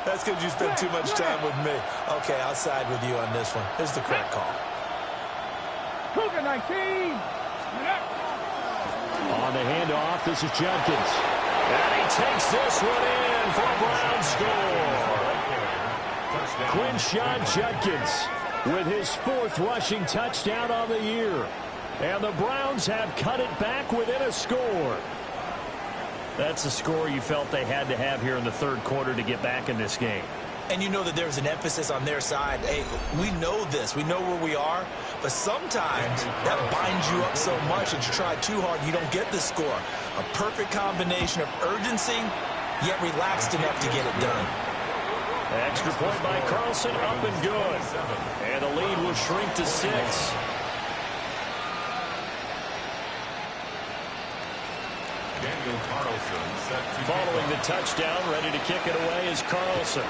That's because you spend too much time with me. Okay, I'll side with you on this one. Here's the correct call. Cougar 19. On the handoff, this is Judkins. And he takes this one in for a Browns score. Quinshon Judkins with his 4th rushing touchdown on the year. And the Browns have cut it back within a score. That's the score you felt they had to have here in the third quarter to get back in this game. and you know that there's an emphasis on their side. Hey, we know this. We know where we are. But sometimes that binds you up so much that you try too hard, you don't get the score. A perfect combination of urgency, yet relaxed enough to get it done. Extra point by Carlson, up and good. And the lead will shrink to 6. Daniel Carlson set to Following the touchdown, ready to kick it away is Carlson.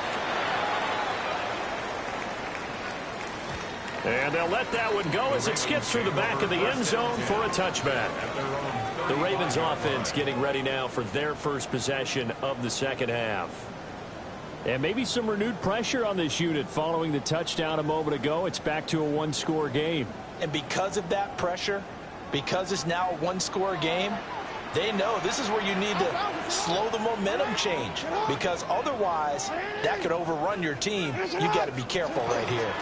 And they'll let that one go as it skips through the back of the end zone for a touchback. The Ravens offense getting ready now for their first possession of the second half. And maybe some renewed pressure on this unit following the touchdown a moment ago. It's back to a one-score game. And because of that pressure, because it's now a one-score game, they know this is where you need to slow the momentum change, because otherwise that could overrun your team. You got to be careful right here.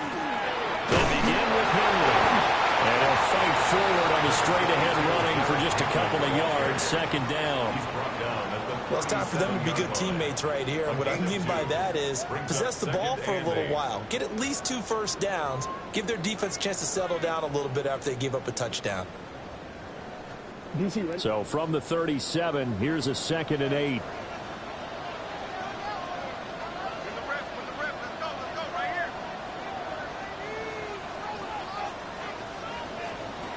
They begin with Henry. And he'll fight forward on the straight-ahead running for just a couple of yards. Second down. Well, it's time for them to be good teammates right here. And what I mean by that is possess the ball for a little while. Get at least 2 first downs. Give their defense a chance to settle down a little bit after they give up a touchdown. So from the 37, here's a 2nd and 8.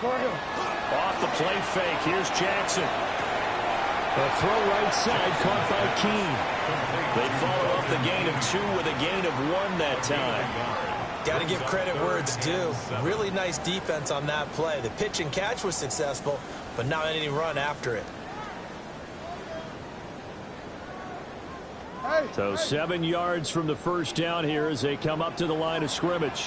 Off the play fake, here's Jackson. A throw right side, caught by Keene. They follow up the gain of 2 with a gain of 1 that time. Got to give credit where it's due. Really nice defense on that play. The pitch and catch was successful, but not any run after it. So 7 yards from the first down here as they come up to the line of scrimmage.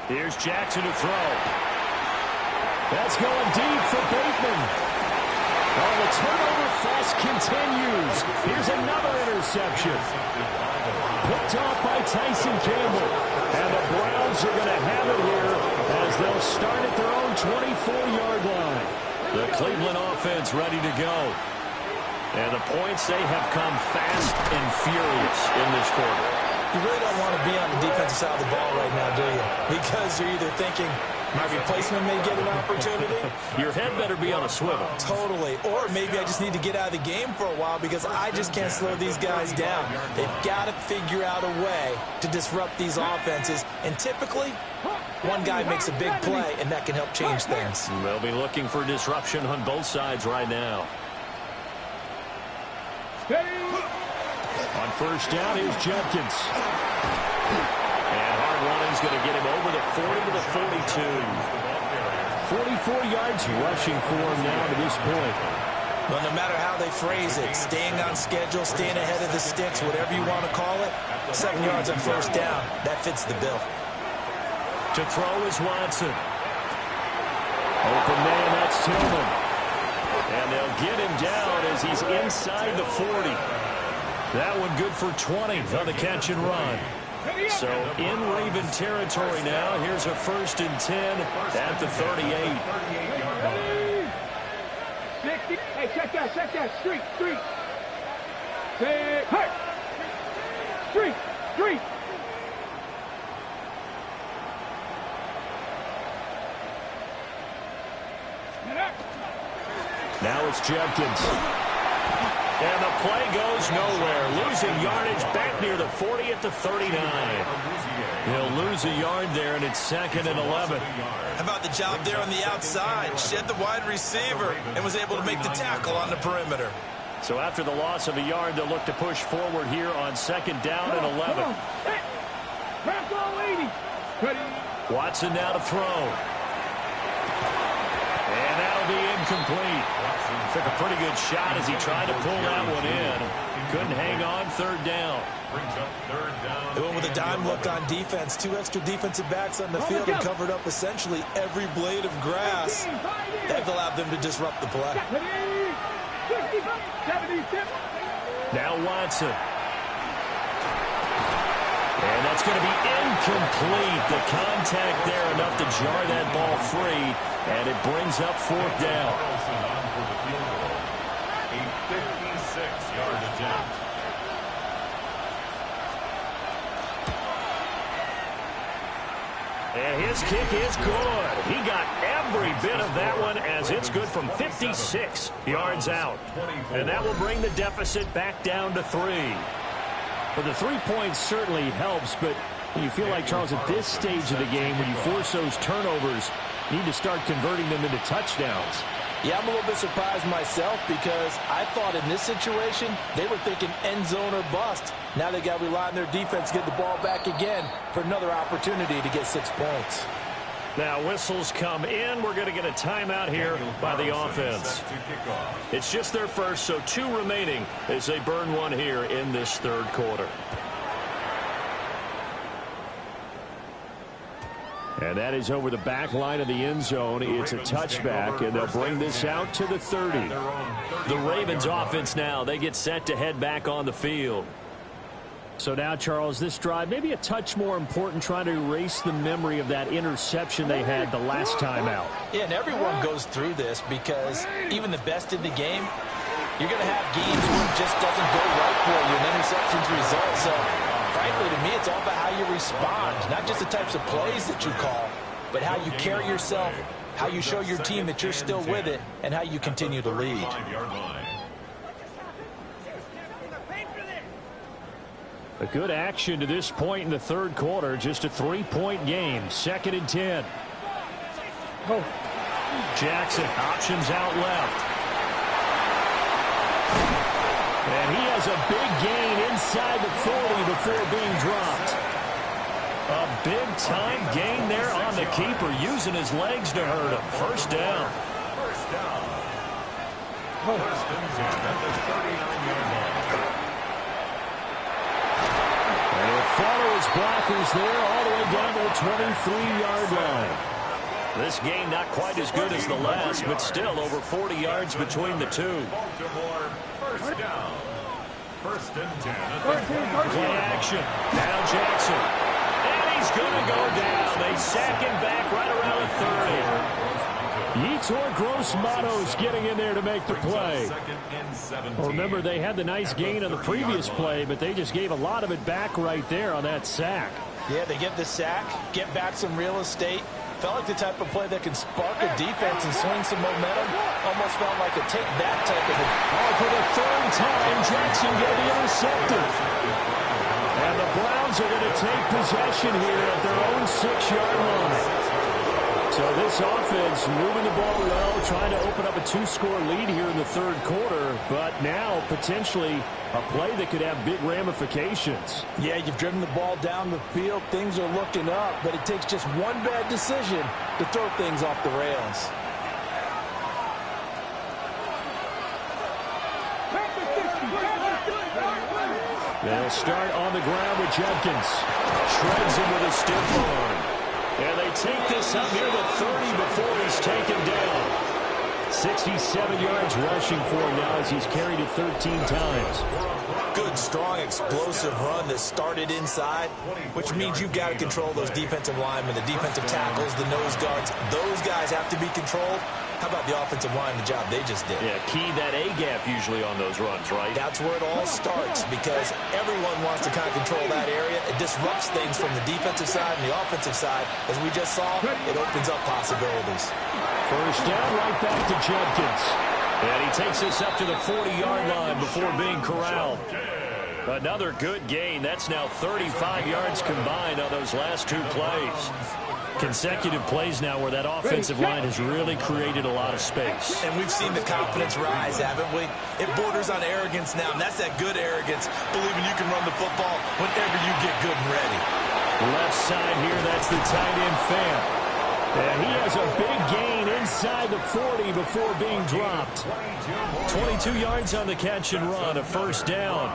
Here's Jackson to throw. That's going deep for Bateman. Oh, the turnover fest continues. Here's another interception. Picked off by Tyson Campbell. And the Browns are going to have it here as they'll start at their own 24-yard line. The Cleveland offense ready to go. And the points, they have come fast and furious in this quarter. You really don't want to be on the defensive side of the ball right now, do you? Because you're either thinking, my replacement may get an opportunity. Your head better be on a swivel. Totally. Or maybe I just need to get out of the game for a while because I just can't slow these guys down. They've got to figure out a way to disrupt these offenses. And typically, one guy makes a big play, and that can help change things. They'll be looking for disruption on both sides right now. On first down, here's Jenkins. And hard running's going to get him over the 40 to the 42. 44 yards rushing for him now to this point. Well, no matter how they phrase it, staying on schedule, staying ahead of the sticks, whatever you want to call it, 7 yards on first down, that fits the bill. To throw is Watson. Open man, that's Tillman. And they'll get him down as he's inside the 40. That one good for 20 on the catch and run. So in Raven territory now. Here's a 1st and 10 at the 38. Hey, check that. Street. Hey, street. Now it's Jenkins. And the play goes nowhere. Losing yardage back near the 40 at the 39. He'll lose a yard there, and it's 2nd and 11. How about the job there on the outside? Shed the wide receiver and was able to make the tackle on the perimeter. So after the loss of a yard, they'll look to push forward here on 2nd down and 11. Watson now to throw. And that'll be incomplete. Took a pretty good shot as he tried to pull that one in. Couldn't hang on 3rd down. They went with a dime look on defense. 2 extra defensive backs on the field and covered up essentially every blade of grass. That allowed them to disrupt the play. Now Watson. And that's going to be incomplete. The contact there enough to jar that ball free, and it brings up fourth down. Carlson on for the field goal. A 56-yard attempt. And his kick is good. He got every bit of that one as it's good from 56 yards out. And that will bring the deficit back down to 3. Well, the 3 points certainly helps, but you feel like, Charles, at this stage of the game, when you force those turnovers, you need to start converting them into touchdowns. Yeah, I'm a little bit surprised myself because I thought in this situation they were thinking end zone or bust. Now they got to rely on their defense to get the ball back again for another opportunity to get 6 points. Now whistles come in. We're going to get a timeout here by the offense. It's just their first, so 2 remaining as they burn one here in this third quarter. And that is over the back line of the end zone. It's a touchback, and they'll bring this out to the 30. The Ravens offense now, they get set to head back on the field. So now, Charles, this drive maybe a touch more important, trying to erase the memory of that interception they had the last time out. Yeah, and everyone goes through this because even the best in the game, you're going to have games where it just doesn't go right for you, and interceptions result. So, frankly, to me, it's all about how you respond, not just the types of plays that you call, but how you carry yourself, how you show your team that you're still with it, and how you continue to lead. A good action to this point in the third quarter. Just a 3-point game. 2nd and 10. Jackson options out left. And he has a big gain inside the 40 before being dropped. A big-time gain there on the keeper, using his legs to hurt him. First down. First down. First and 10 at the 39-yard line. And he'll follow his blockers there all the way down to the 23-yard line. This game not quite as good as the last, but still over 40 yards between the two. Baltimore, first down. First and 10 at the Play action. Now Jackson. And he's going to go down. They sack him back right around the 30. Yetur Gross-Matos getting in there to make the play. Well, remember, they had the nice gain on the previous play, but they just gave a lot of it back right there on that sack. Yeah, they get the sack, get back some real estate. Felt like the type of play that can spark a defense and swing some momentum. Almost felt like a take that type of it. Oh, for the third time, Jackson going to be intercepted. And the Browns are going to take possession here at their own 6-yard line. So this offense moving the ball well, trying to open up a 2-score lead here in the third quarter, but now potentially a play that could have big ramifications. Yeah, you've driven the ball down the field. Things are looking up, but it takes just one bad decision to throw things off the rails. They'll start on the ground with Jenkins. Shreds him with a stiff arm. And they take this up near the 30 before he's taken down. 67 yards rushing for him now as he's carried it 13 times. Good, strong, explosive run that started inside, which means you've got to control those defensive linemen, the defensive tackles, the nose guards. Those guys have to be controlled. How about the offensive line, the job they just did? Yeah, key that A-gap usually on those runs, right? That's where it all starts because everyone wants to kind of control that area. It disrupts things from the defensive side and the offensive side. As we just saw, it opens up possibilities. First down, right back to Jenkins. And he takes this up to the 40-yard line before being corralled. Another good gain. That's now 35 yards combined on those last 2 plays. Consecutive plays now where that offensive line has really created a lot of space. And we've seen the confidence rise, haven't we? It borders on arrogance now, and that's that good arrogance, believing you can run the football whenever you get good and ready. Left side here, that's the tight end Fant. And he has a big gain inside the 40 before being dropped. 22 yards on the catch and run, a first down.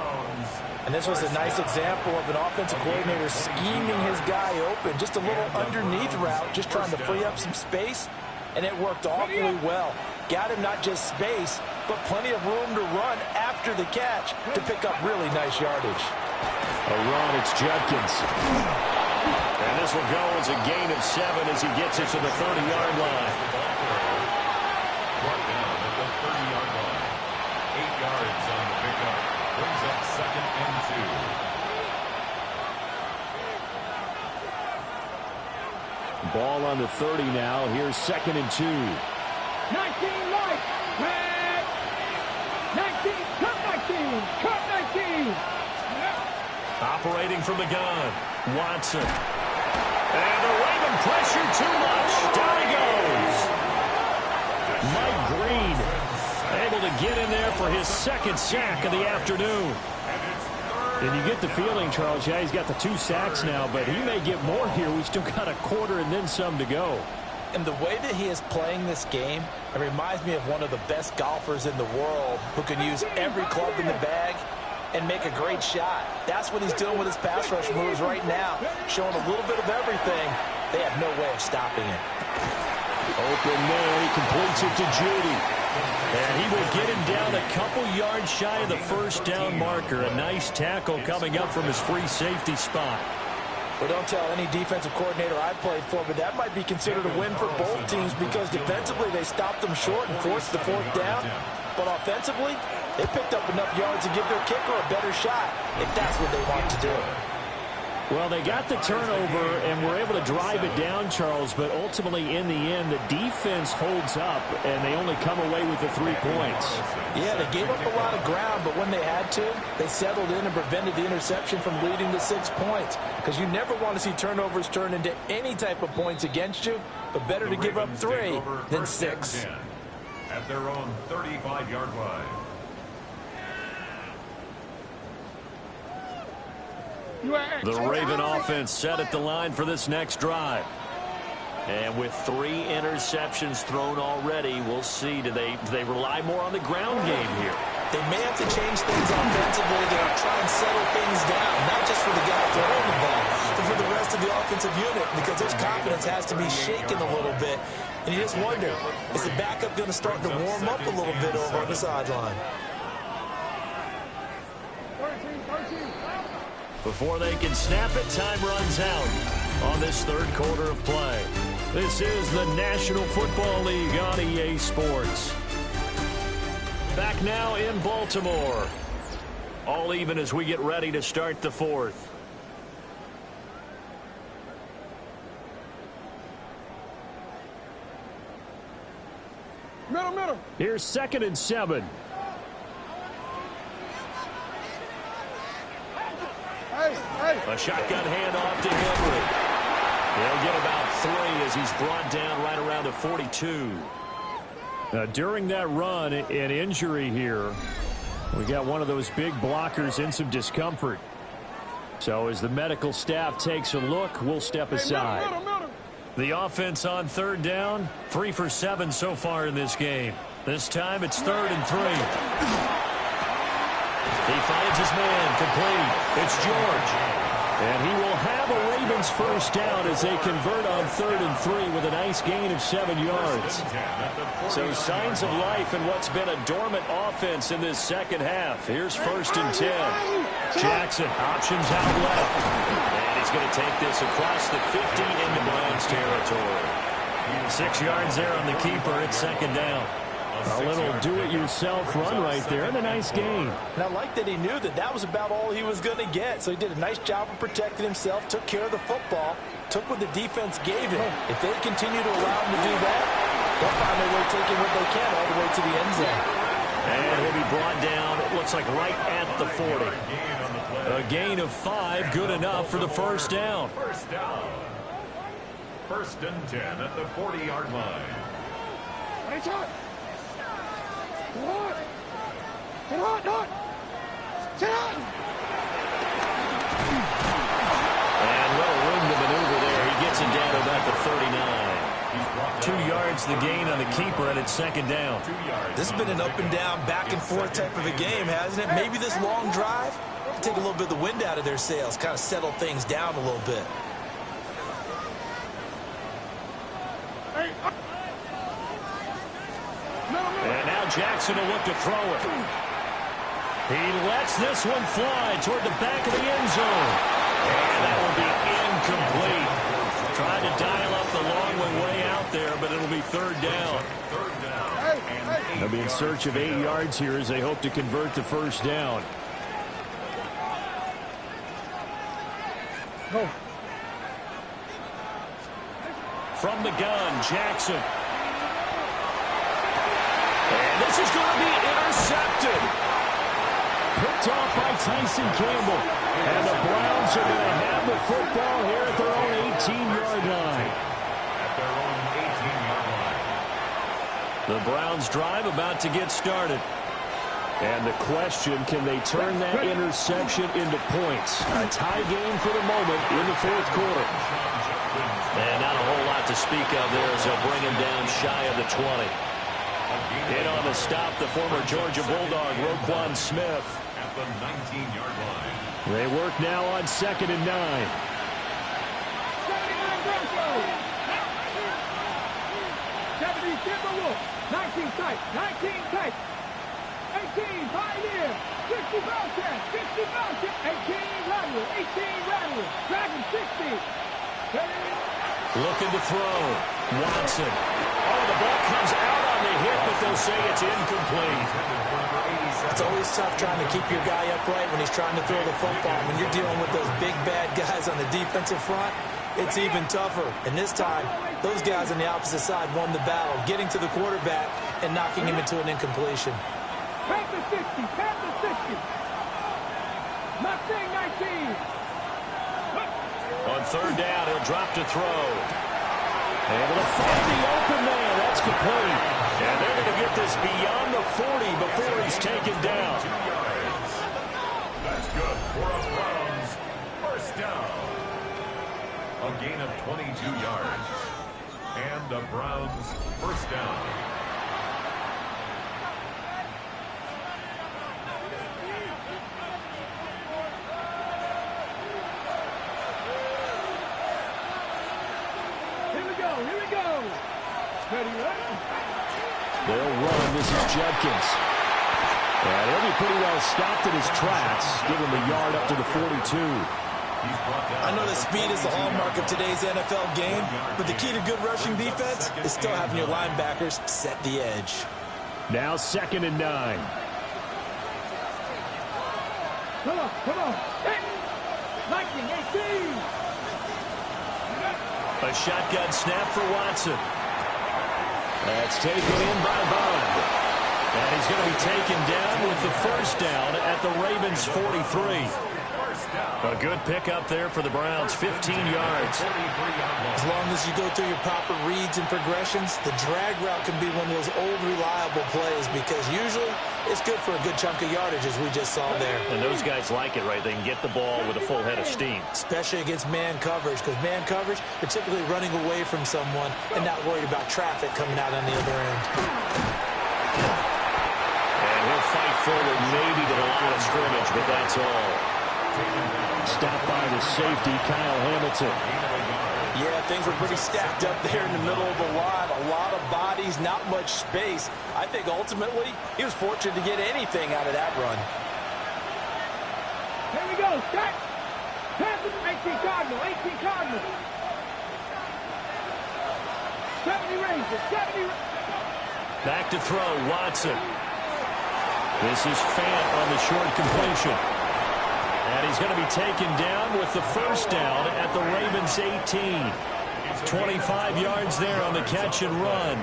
And this was a nice example of an offensive coordinator scheming his guy open. Just a little underneath route, just trying to free up some space. And it worked awfully well. Got him not just space, but plenty of room to run after the catch to pick up really nice yardage. A run, it's Judkins. And this will go as a gain of 7 as he gets it to the 30-yard line. Brought down at the 30-yard line. 8 yards on the pickup. Brings up 2nd and 2. Ball on the 30 now. Here's 2nd and 2. 19 right. Red. 19. Cut 19. Cut 19. Operating from the gun, Watson. And the Raven pressure too much. Down he goes. Mike Green able to get in there for his 2nd sack of the afternoon. And you get the feeling, Charles, yeah, he's got the 2 sacks now, but he may get more here. We still got a quarter and then some to go. And the way that he is playing this game, it reminds me of one of the best golfers in the world who can use every club in the bag and make a great shot. That's what he's doing with his pass rush moves right now, showing a little bit of everything. They have no way of stopping it. Open there, he completes it to Judy. And he will get him down a couple yards shy of the 1st down marker. A nice tackle coming up from his free safety spot. Well, don't tell any defensive coordinator I played for, but that might be considered a win for both teams because defensively they stopped them short and forced the 4th down. But offensively, they picked up enough yards to give their kicker a better shot if that's what they want to do. Well, they got the turnover and were able to drive it down, Charles, but ultimately in the end, the defense holds up and they only come away with the 3 points. Yeah, they gave up a lot of ground, but when they had to, they settled in and prevented the interception from leading to 6 points. Because you never want to see turnovers turn into any type of points against you, but better to give up 3 than 6. At their own 35-yard line. The Raven offense set at the line for this next drive. And with 3 interceptions thrown already, we'll see. Do they rely more on the ground game here? They may have to change things offensively to try and settle things down, not just for the guy throwing the ball, but for the rest of the offensive unit, because their confidence has to be shaken a little bit. And you just wonder, is the backup going to start to warm up a little bit over on the sideline? Before they can snap it, time runs out on this 3rd quarter of play. This is the National Football League on EA Sports. Back now in Baltimore. All even as we get ready to start the 4th. Middle. Here's 2nd and 7. Hey. A shotgun handoff to Henry. He'll get about 3 as he's brought down right around the 42. During that run, an injury here. We got one of those big blockers in some discomfort. So as the medical staff takes a look, we'll step aside. Middle. The offense on 3rd down, 3 for 7 so far in this game. This time it's 3rd and 3. He finds his man, complete. It's George. And he will have a Ravens 1st down as they convert on 3rd and 3 with a nice gain of 7 yards. So signs of life in what's been a dormant offense in this 2nd half. Here's 1st and 10. Jackson options out left. And he's going to take this across the 50 into Browns territory. 6 yards there on the keeper. It's 2nd down. A little do-it-yourself run right there and a nice gain. And I like that he knew that that was about all he was going to get. So he did a nice job of protecting himself, took care of the football, took what the defense gave him. If they continue to allow him to do that, they'll find their way taking what they can all the way to the end zone. And he'll be brought down, it looks like right at the 40. A gain of 5, good enough for the 1st down. 1st and 10 at the 40-yard line. Sit on. And little room to maneuver there. He gets it down to about the 39. 2 yards the gain on the keeper, and it's 2nd down. This has been an up and down, back and forth type of a game, hasn't it? Maybe this long drive will take a little bit of the wind out of their sails, kind of settle things down a little bit. And now Jackson will look to throw it. He lets this one fly toward the back of the end zone. And that will be incomplete. Trying to dial up the long one way out there, but it'll be third down. They'll be in search of 8 yards here as they hope to convert the first down. Go. From the gun, Jackson. And this is going to be intercepted. Picked off by Tyson Campbell. And the Browns are going to have the football here at their own 18-yard line. At their own 18-yard line. The Browns drive about to get started. And the question, can they turn that interception into points? A tie game for the moment in the fourth quarter. And not a whole lot to speak of there as they'll bring him down shy of the 20. In on the stop, the former Georgia Bulldog, Roquan Smith. At the 19-yard line. They work now on 2nd and 9. 79 Broncos. 70 Timberwolves. 19 tight. 19 tight. 18 Pioneer. 60 Bellcat. 60 Bellcat. 18 Rattler. 18 Rattler. Dragon 60. Looking to throw. Watson. Oh, the ball comes out on the hit, but they'll say it's incomplete. It's always tough trying to keep your guy upright when he's trying to throw the football. When you're dealing with those big, bad guys on the defensive front, it's even tougher. And this time, those guys on the opposite side won the battle, getting to the quarterback and knocking him into an incompletion. Panther 60. Panther 60. Mustang 19. On third down, he'll drop to throw. Able to find the open man. That's complete. And they're going to get this beyond the 40 before he's taken down. 2 yards. That's good for a Browns first down. A gain of 22 yards. And the Browns first down. Here we go. Steady up. They'll run. This is Judkins. And he'll be pretty well stopped in his tracks. Give him a yard up to the 42. I know that speed is the hallmark of today's NFL game, but the key to good rushing defense is still having your linebackers set the edge. Now 2nd and 9. Come on. 19, 18. A shotgun snap for Watson. That's taken in by Bond. And he's going to be taken down with the first down at the Ravens' 43. A good pickup there for the Browns, 15 yards. As long as you go through your proper reads and progressions, the drag route can be one of those old reliable plays because usually it's good for a good chunk of yardage, as we just saw there. And those guys like it, right? They can get the ball with a full head of steam. Especially against man coverage, because man coverage, they're typically running away from someone and not worried about traffic coming out on the other end. And he'll fight forward maybe to the line of scrimmage, but that's all. Stopped by the safety, Kyle Hamilton. Yeah, things were pretty stacked up there in the middle of the line. A lot of bodies, not much space. I think ultimately he was fortunate to get anything out of that run. Here we go. Stack. 18 Cardinal. 18 Cardinal. 70 Rangers. 70. Back to throw, Watson. This is Fant on the short completion. And he's going to be taken down with the first down at the Ravens' 18. 25 yards there on the catch and run.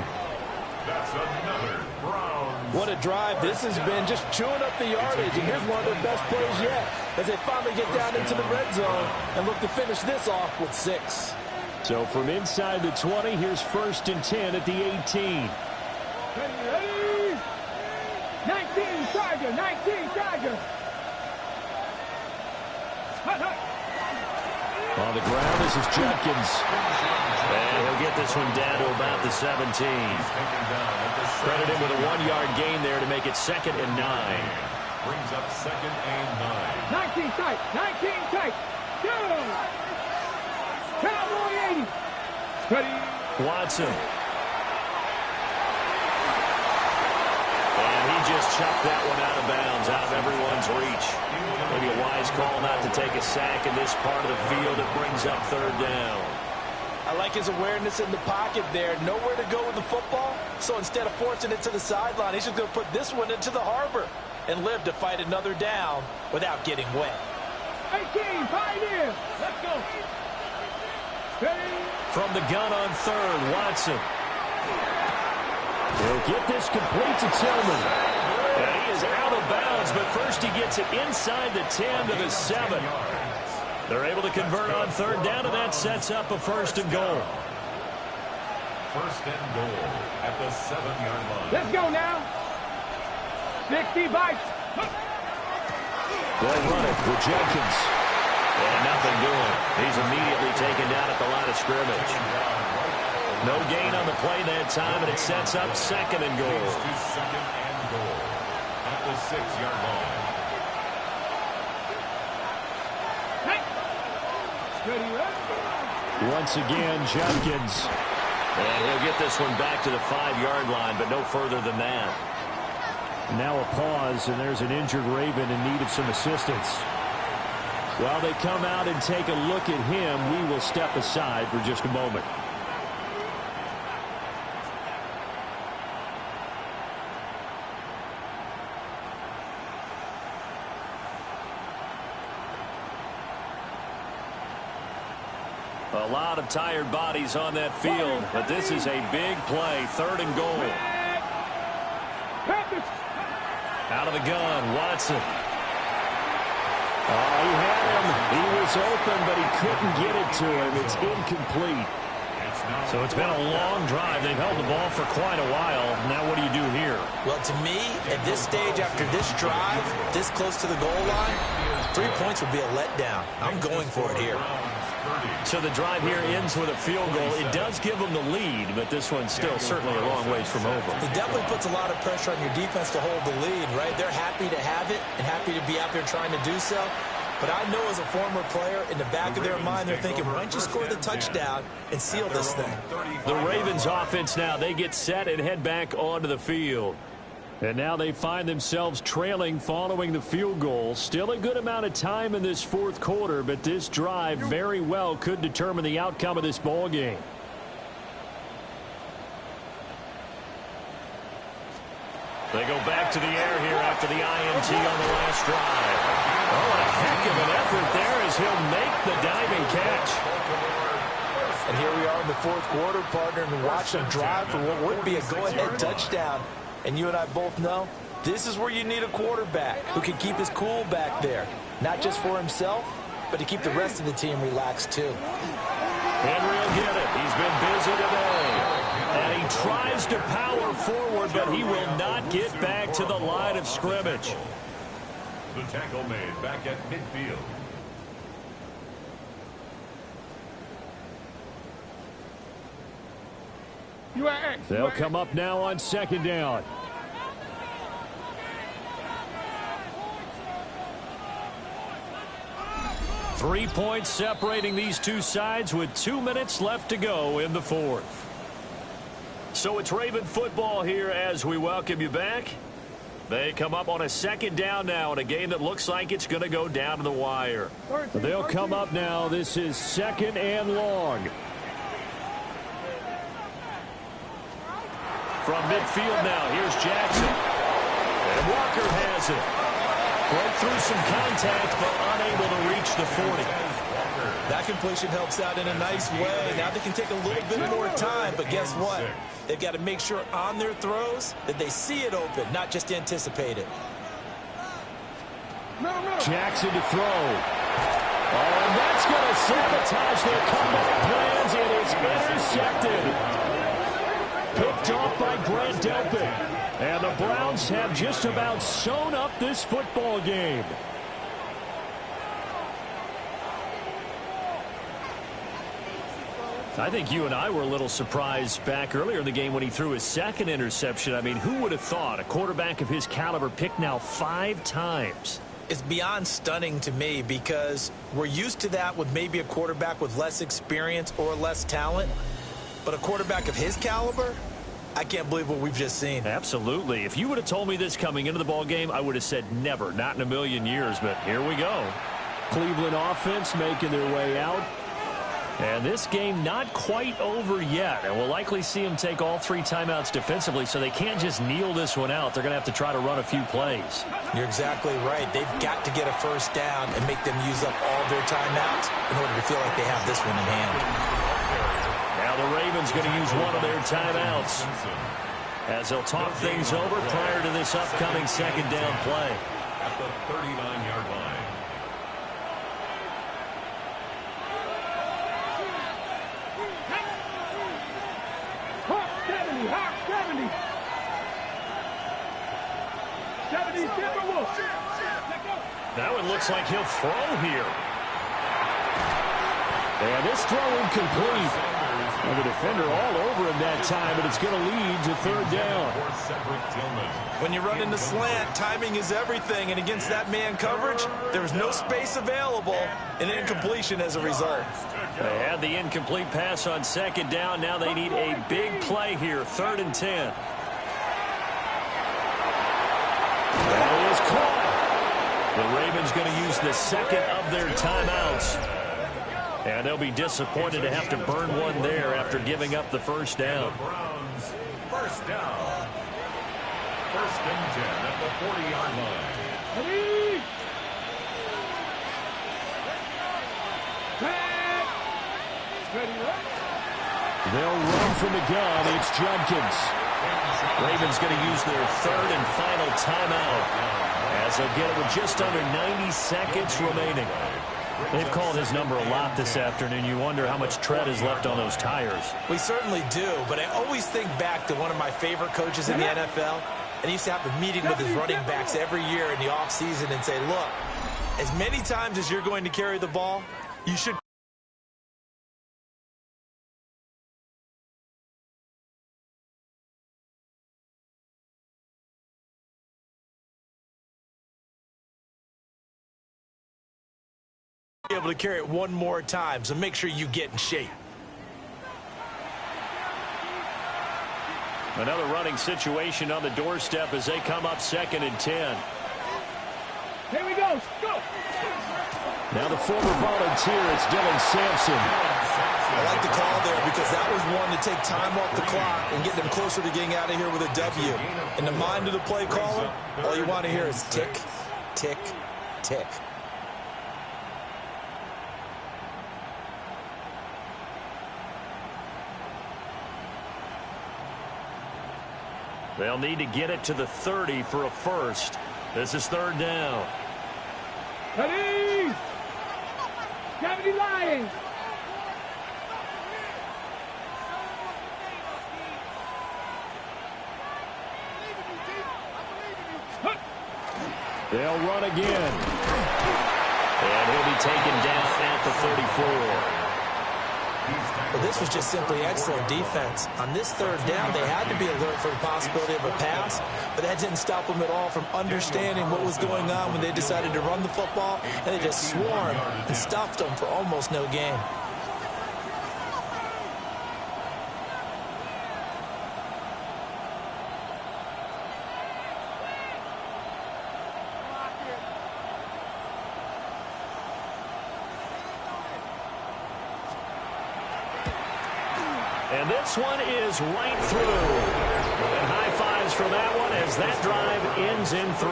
That's another Browns. What a drive this has been, just chewing up the yardage. And here's one of their best plays yet as they finally get down into the red zone and look to finish this off with 6. So from inside the 20, here's 1st and 10 at the 18. Ready. 19 Tiger. 19 Tiger. On the ground, this is Judkins. And he'll get this one down to about the 17. Credit him with a 1-yard gain there to make it 2nd and 9. Brings up 2nd and 9. 19 tight. 19 tight. Go. Cowboy 80. Ready. Watson. And he just chucked that one out of bounds, out of everyone's reach. Maybe a wise call not to take a sack in this part of the field. It brings up third down. I like his awareness in the pocket there. Nowhere to go with the football. So instead of forcing it to the sideline, he's just going to put this one into the harbor and live to fight another down without getting wet. 18, pioneer. Let's go. Ready? From the gun on third, Watson. He'll get this complete to Tillman. And he is out of bounds, but first he gets it inside the 10 to the 7. They're able to convert on third down, and that sets up a first and goal. First and goal at the 7-yard line. Let's go now. 60 bites. They'll run it with Jenkins. And nothing doing. He's immediately taken down at the line of scrimmage. No gain on the play that time, and it sets up second and goal. To second and goal at the 6-yard line. Once again, Jenkins. And he'll get this one back to the 5-yard line, but no further than that. Now a pause, and there's an injured Raven in need of some assistance. While they come out and take a look at him, we will step aside for just a moment. A lot of tired bodies on that field, but this is a big play, third and goal. Out of the gun, Watson. Oh, he had him. He was open, but he couldn't get it to him. It's incomplete. So it's been a long drive. They've held the ball for quite a while. Now what do you do here? Well, to me, at this stage, after this drive, this close to the goal line, 3 points would be a letdown. I'm going for it here. So the drive here ends with a field goal. It does give them the lead, but this one's still certainly a long ways from over. It definitely puts a lot of pressure on your defense to hold the lead, right? They're happy to have it and happy to be out there trying to do so. But I know as a former player, in the back of their mind, they're thinking, why don't you score the touchdown and seal this thing? The Ravens offense now, they get set and head back onto the field. And now they find themselves trailing following the field goal. Still a good amount of time in this fourth quarter, but this drive very well could determine the outcome of this ball game. They go back to the air here after the INT on the last drive. Oh, a heck of an effort there as he'll make the diving catch. And here we are in the fourth quarter, partner, and watch them drive for what would be a go-ahead touchdown. And you and I both know this is where you need a quarterback who can keep his cool back there. Not just for himself, but to keep the rest of the team relaxed too. Henry will get it. He's been busy today. And he tries to power forward, but he will not get back to the line of scrimmage. The tackle made back at midfield. They'll come up now on second down. Three points separating these two sides with 2 minutes left to go in the fourth. So it's Raven football here as we welcome you back. They come up on a second down now in a game that looks like it's going to go down to the wire. They'll come up now. This is second and long. From midfield now, here's Jackson. And Walker has it. Broke through some contact, but unable to reach the 40. That completion helps out in a nice way. Now they can take a little bit more time, but guess what? They've got to make sure on their throws that they see it open, not just anticipate it. Jackson to throw. Oh, and that's going to sabotage their comeback plans. It is intercepted. Picked off by Grant Delpit. And the Browns have just about sewn up this football game. I think you and I were a little surprised back earlier in the game when he threw his second interception. I mean, who would have thought a quarterback of his caliber picked now 5 times? It's beyond stunning to me because we're used to that with maybe a quarterback with less experience or less talent. But a quarterback of his caliber, I can't believe what we've just seen. Absolutely. If you would have told me this coming into the ball game, I would have said never, not in a million years, but here we go. Cleveland offense making their way out. And this game not quite over yet. And we'll likely see them take all 3 timeouts defensively, so they can't just kneel this one out. They're going to have to try to run a few plays. You're exactly right. They've got to get a first down and make them use up all their timeouts in order to feel like they have this one in hand. Now the Ravens going to use one of their timeouts as they'll talk things over prior to this upcoming second down play. At the 39-yard line. Hawk 70. 70 Timberwolves. Now it looks like he'll throw here. And this throw incomplete. And the defender all over him that time, but it's going to lead to third down. When you run into slant, timing is everything, and against that man coverage, there was no space available, and incompletion as a result. They had the incomplete pass on second down. Now they need a big play here, 3rd and 10. That is caught. The Ravens going to use the second of their timeouts. And they'll be disappointed to have to burn one there after giving up the first down. The Browns, first down. 1st and 10 at the 40-yard line. Ready? They'll run from the gun. It's Judkins. Ravens going to use their 3rd and final timeout as they'll get it with just under 90 seconds remaining. They've called his number a lot this afternoon. You wonder how much tread is left on those tires. We certainly do, but I always think back to one of my favorite coaches in the NFL, and he used to have a meeting with his running backs every year in the offseason and say, look, as many times as you're going to carry the ball, you should be able to carry it one more time, so make sure you get in shape. Another running situation on the doorstep as they come up 2nd and 10. Here we go. Go. Now the former volunteer, it's Dylan Sampson. I like the call there because that was one to take time off the clock and get them closer to getting out of here with a W. In the mind of the play caller, all you want to hear is tick, tick, tick. They'll need to get it to the 30 for a first. This is 3rd down. Ready? 70 Lions. They'll run again. And he'll be taken down at the 34. But this was just simply excellent defense. On this 3rd down, they had to be alert for the possibility of a pass, but that didn't stop them at all from understanding what was going on when they decided to run the football, and they just swarmed and stuffed them for almost no gain. And this one is right through. And high fives for that one as that drive ends in 3.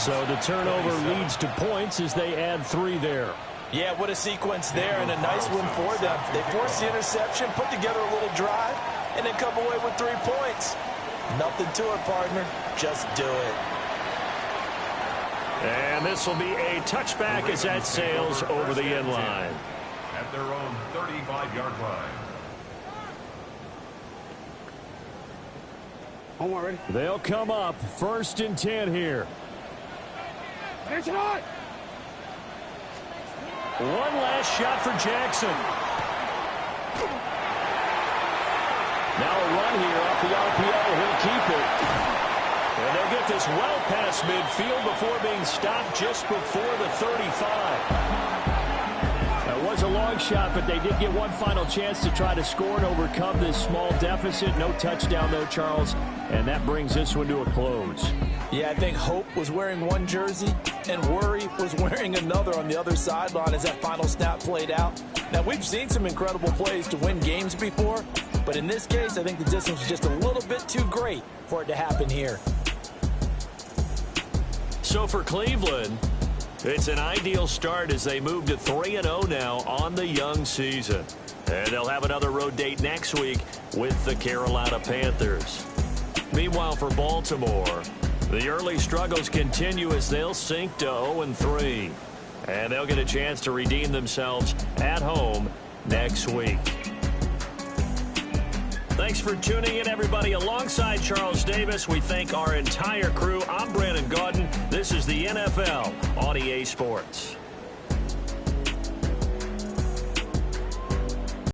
So the turnover leads to points as they add 3 there. Yeah, what a sequence there and a nice one for them. They forced the interception, put together a little drive, and then come away with 3 points. Nothing to it, partner. Just do it. And this will be a touchback as that sails over the end line. At their own 35-yard line. Ready? They'll come up 1st and 10 here. It's on. One last shot for Jackson. Now a run here off the RPO. He'll keep it. And they'll get this well past midfield before being stopped just before the 35. It was a long shot, but they did get one final chance to try to score and overcome this small deficit. No touchdown, though, Charles, and that brings this one to a close. Yeah, I think Hope was wearing one jersey and Worry was wearing another on the other sideline as that final snap played out. Now, we've seen some incredible plays to win games before, but in this case, I think the distance was just a little bit too great for it to happen here. So for Cleveland, it's an ideal start as they move to 3-0 now on the young season. And they'll have another road date next week with the Carolina Panthers. Meanwhile, for Baltimore, the early struggles continue as they'll sink to 0-3. And they'll get a chance to redeem themselves at home next week. Thanks for tuning in, everybody. Alongside Charles Davis, we thank our entire crew. I'm Brandon Gaudin. This is the NFL on EA Sports.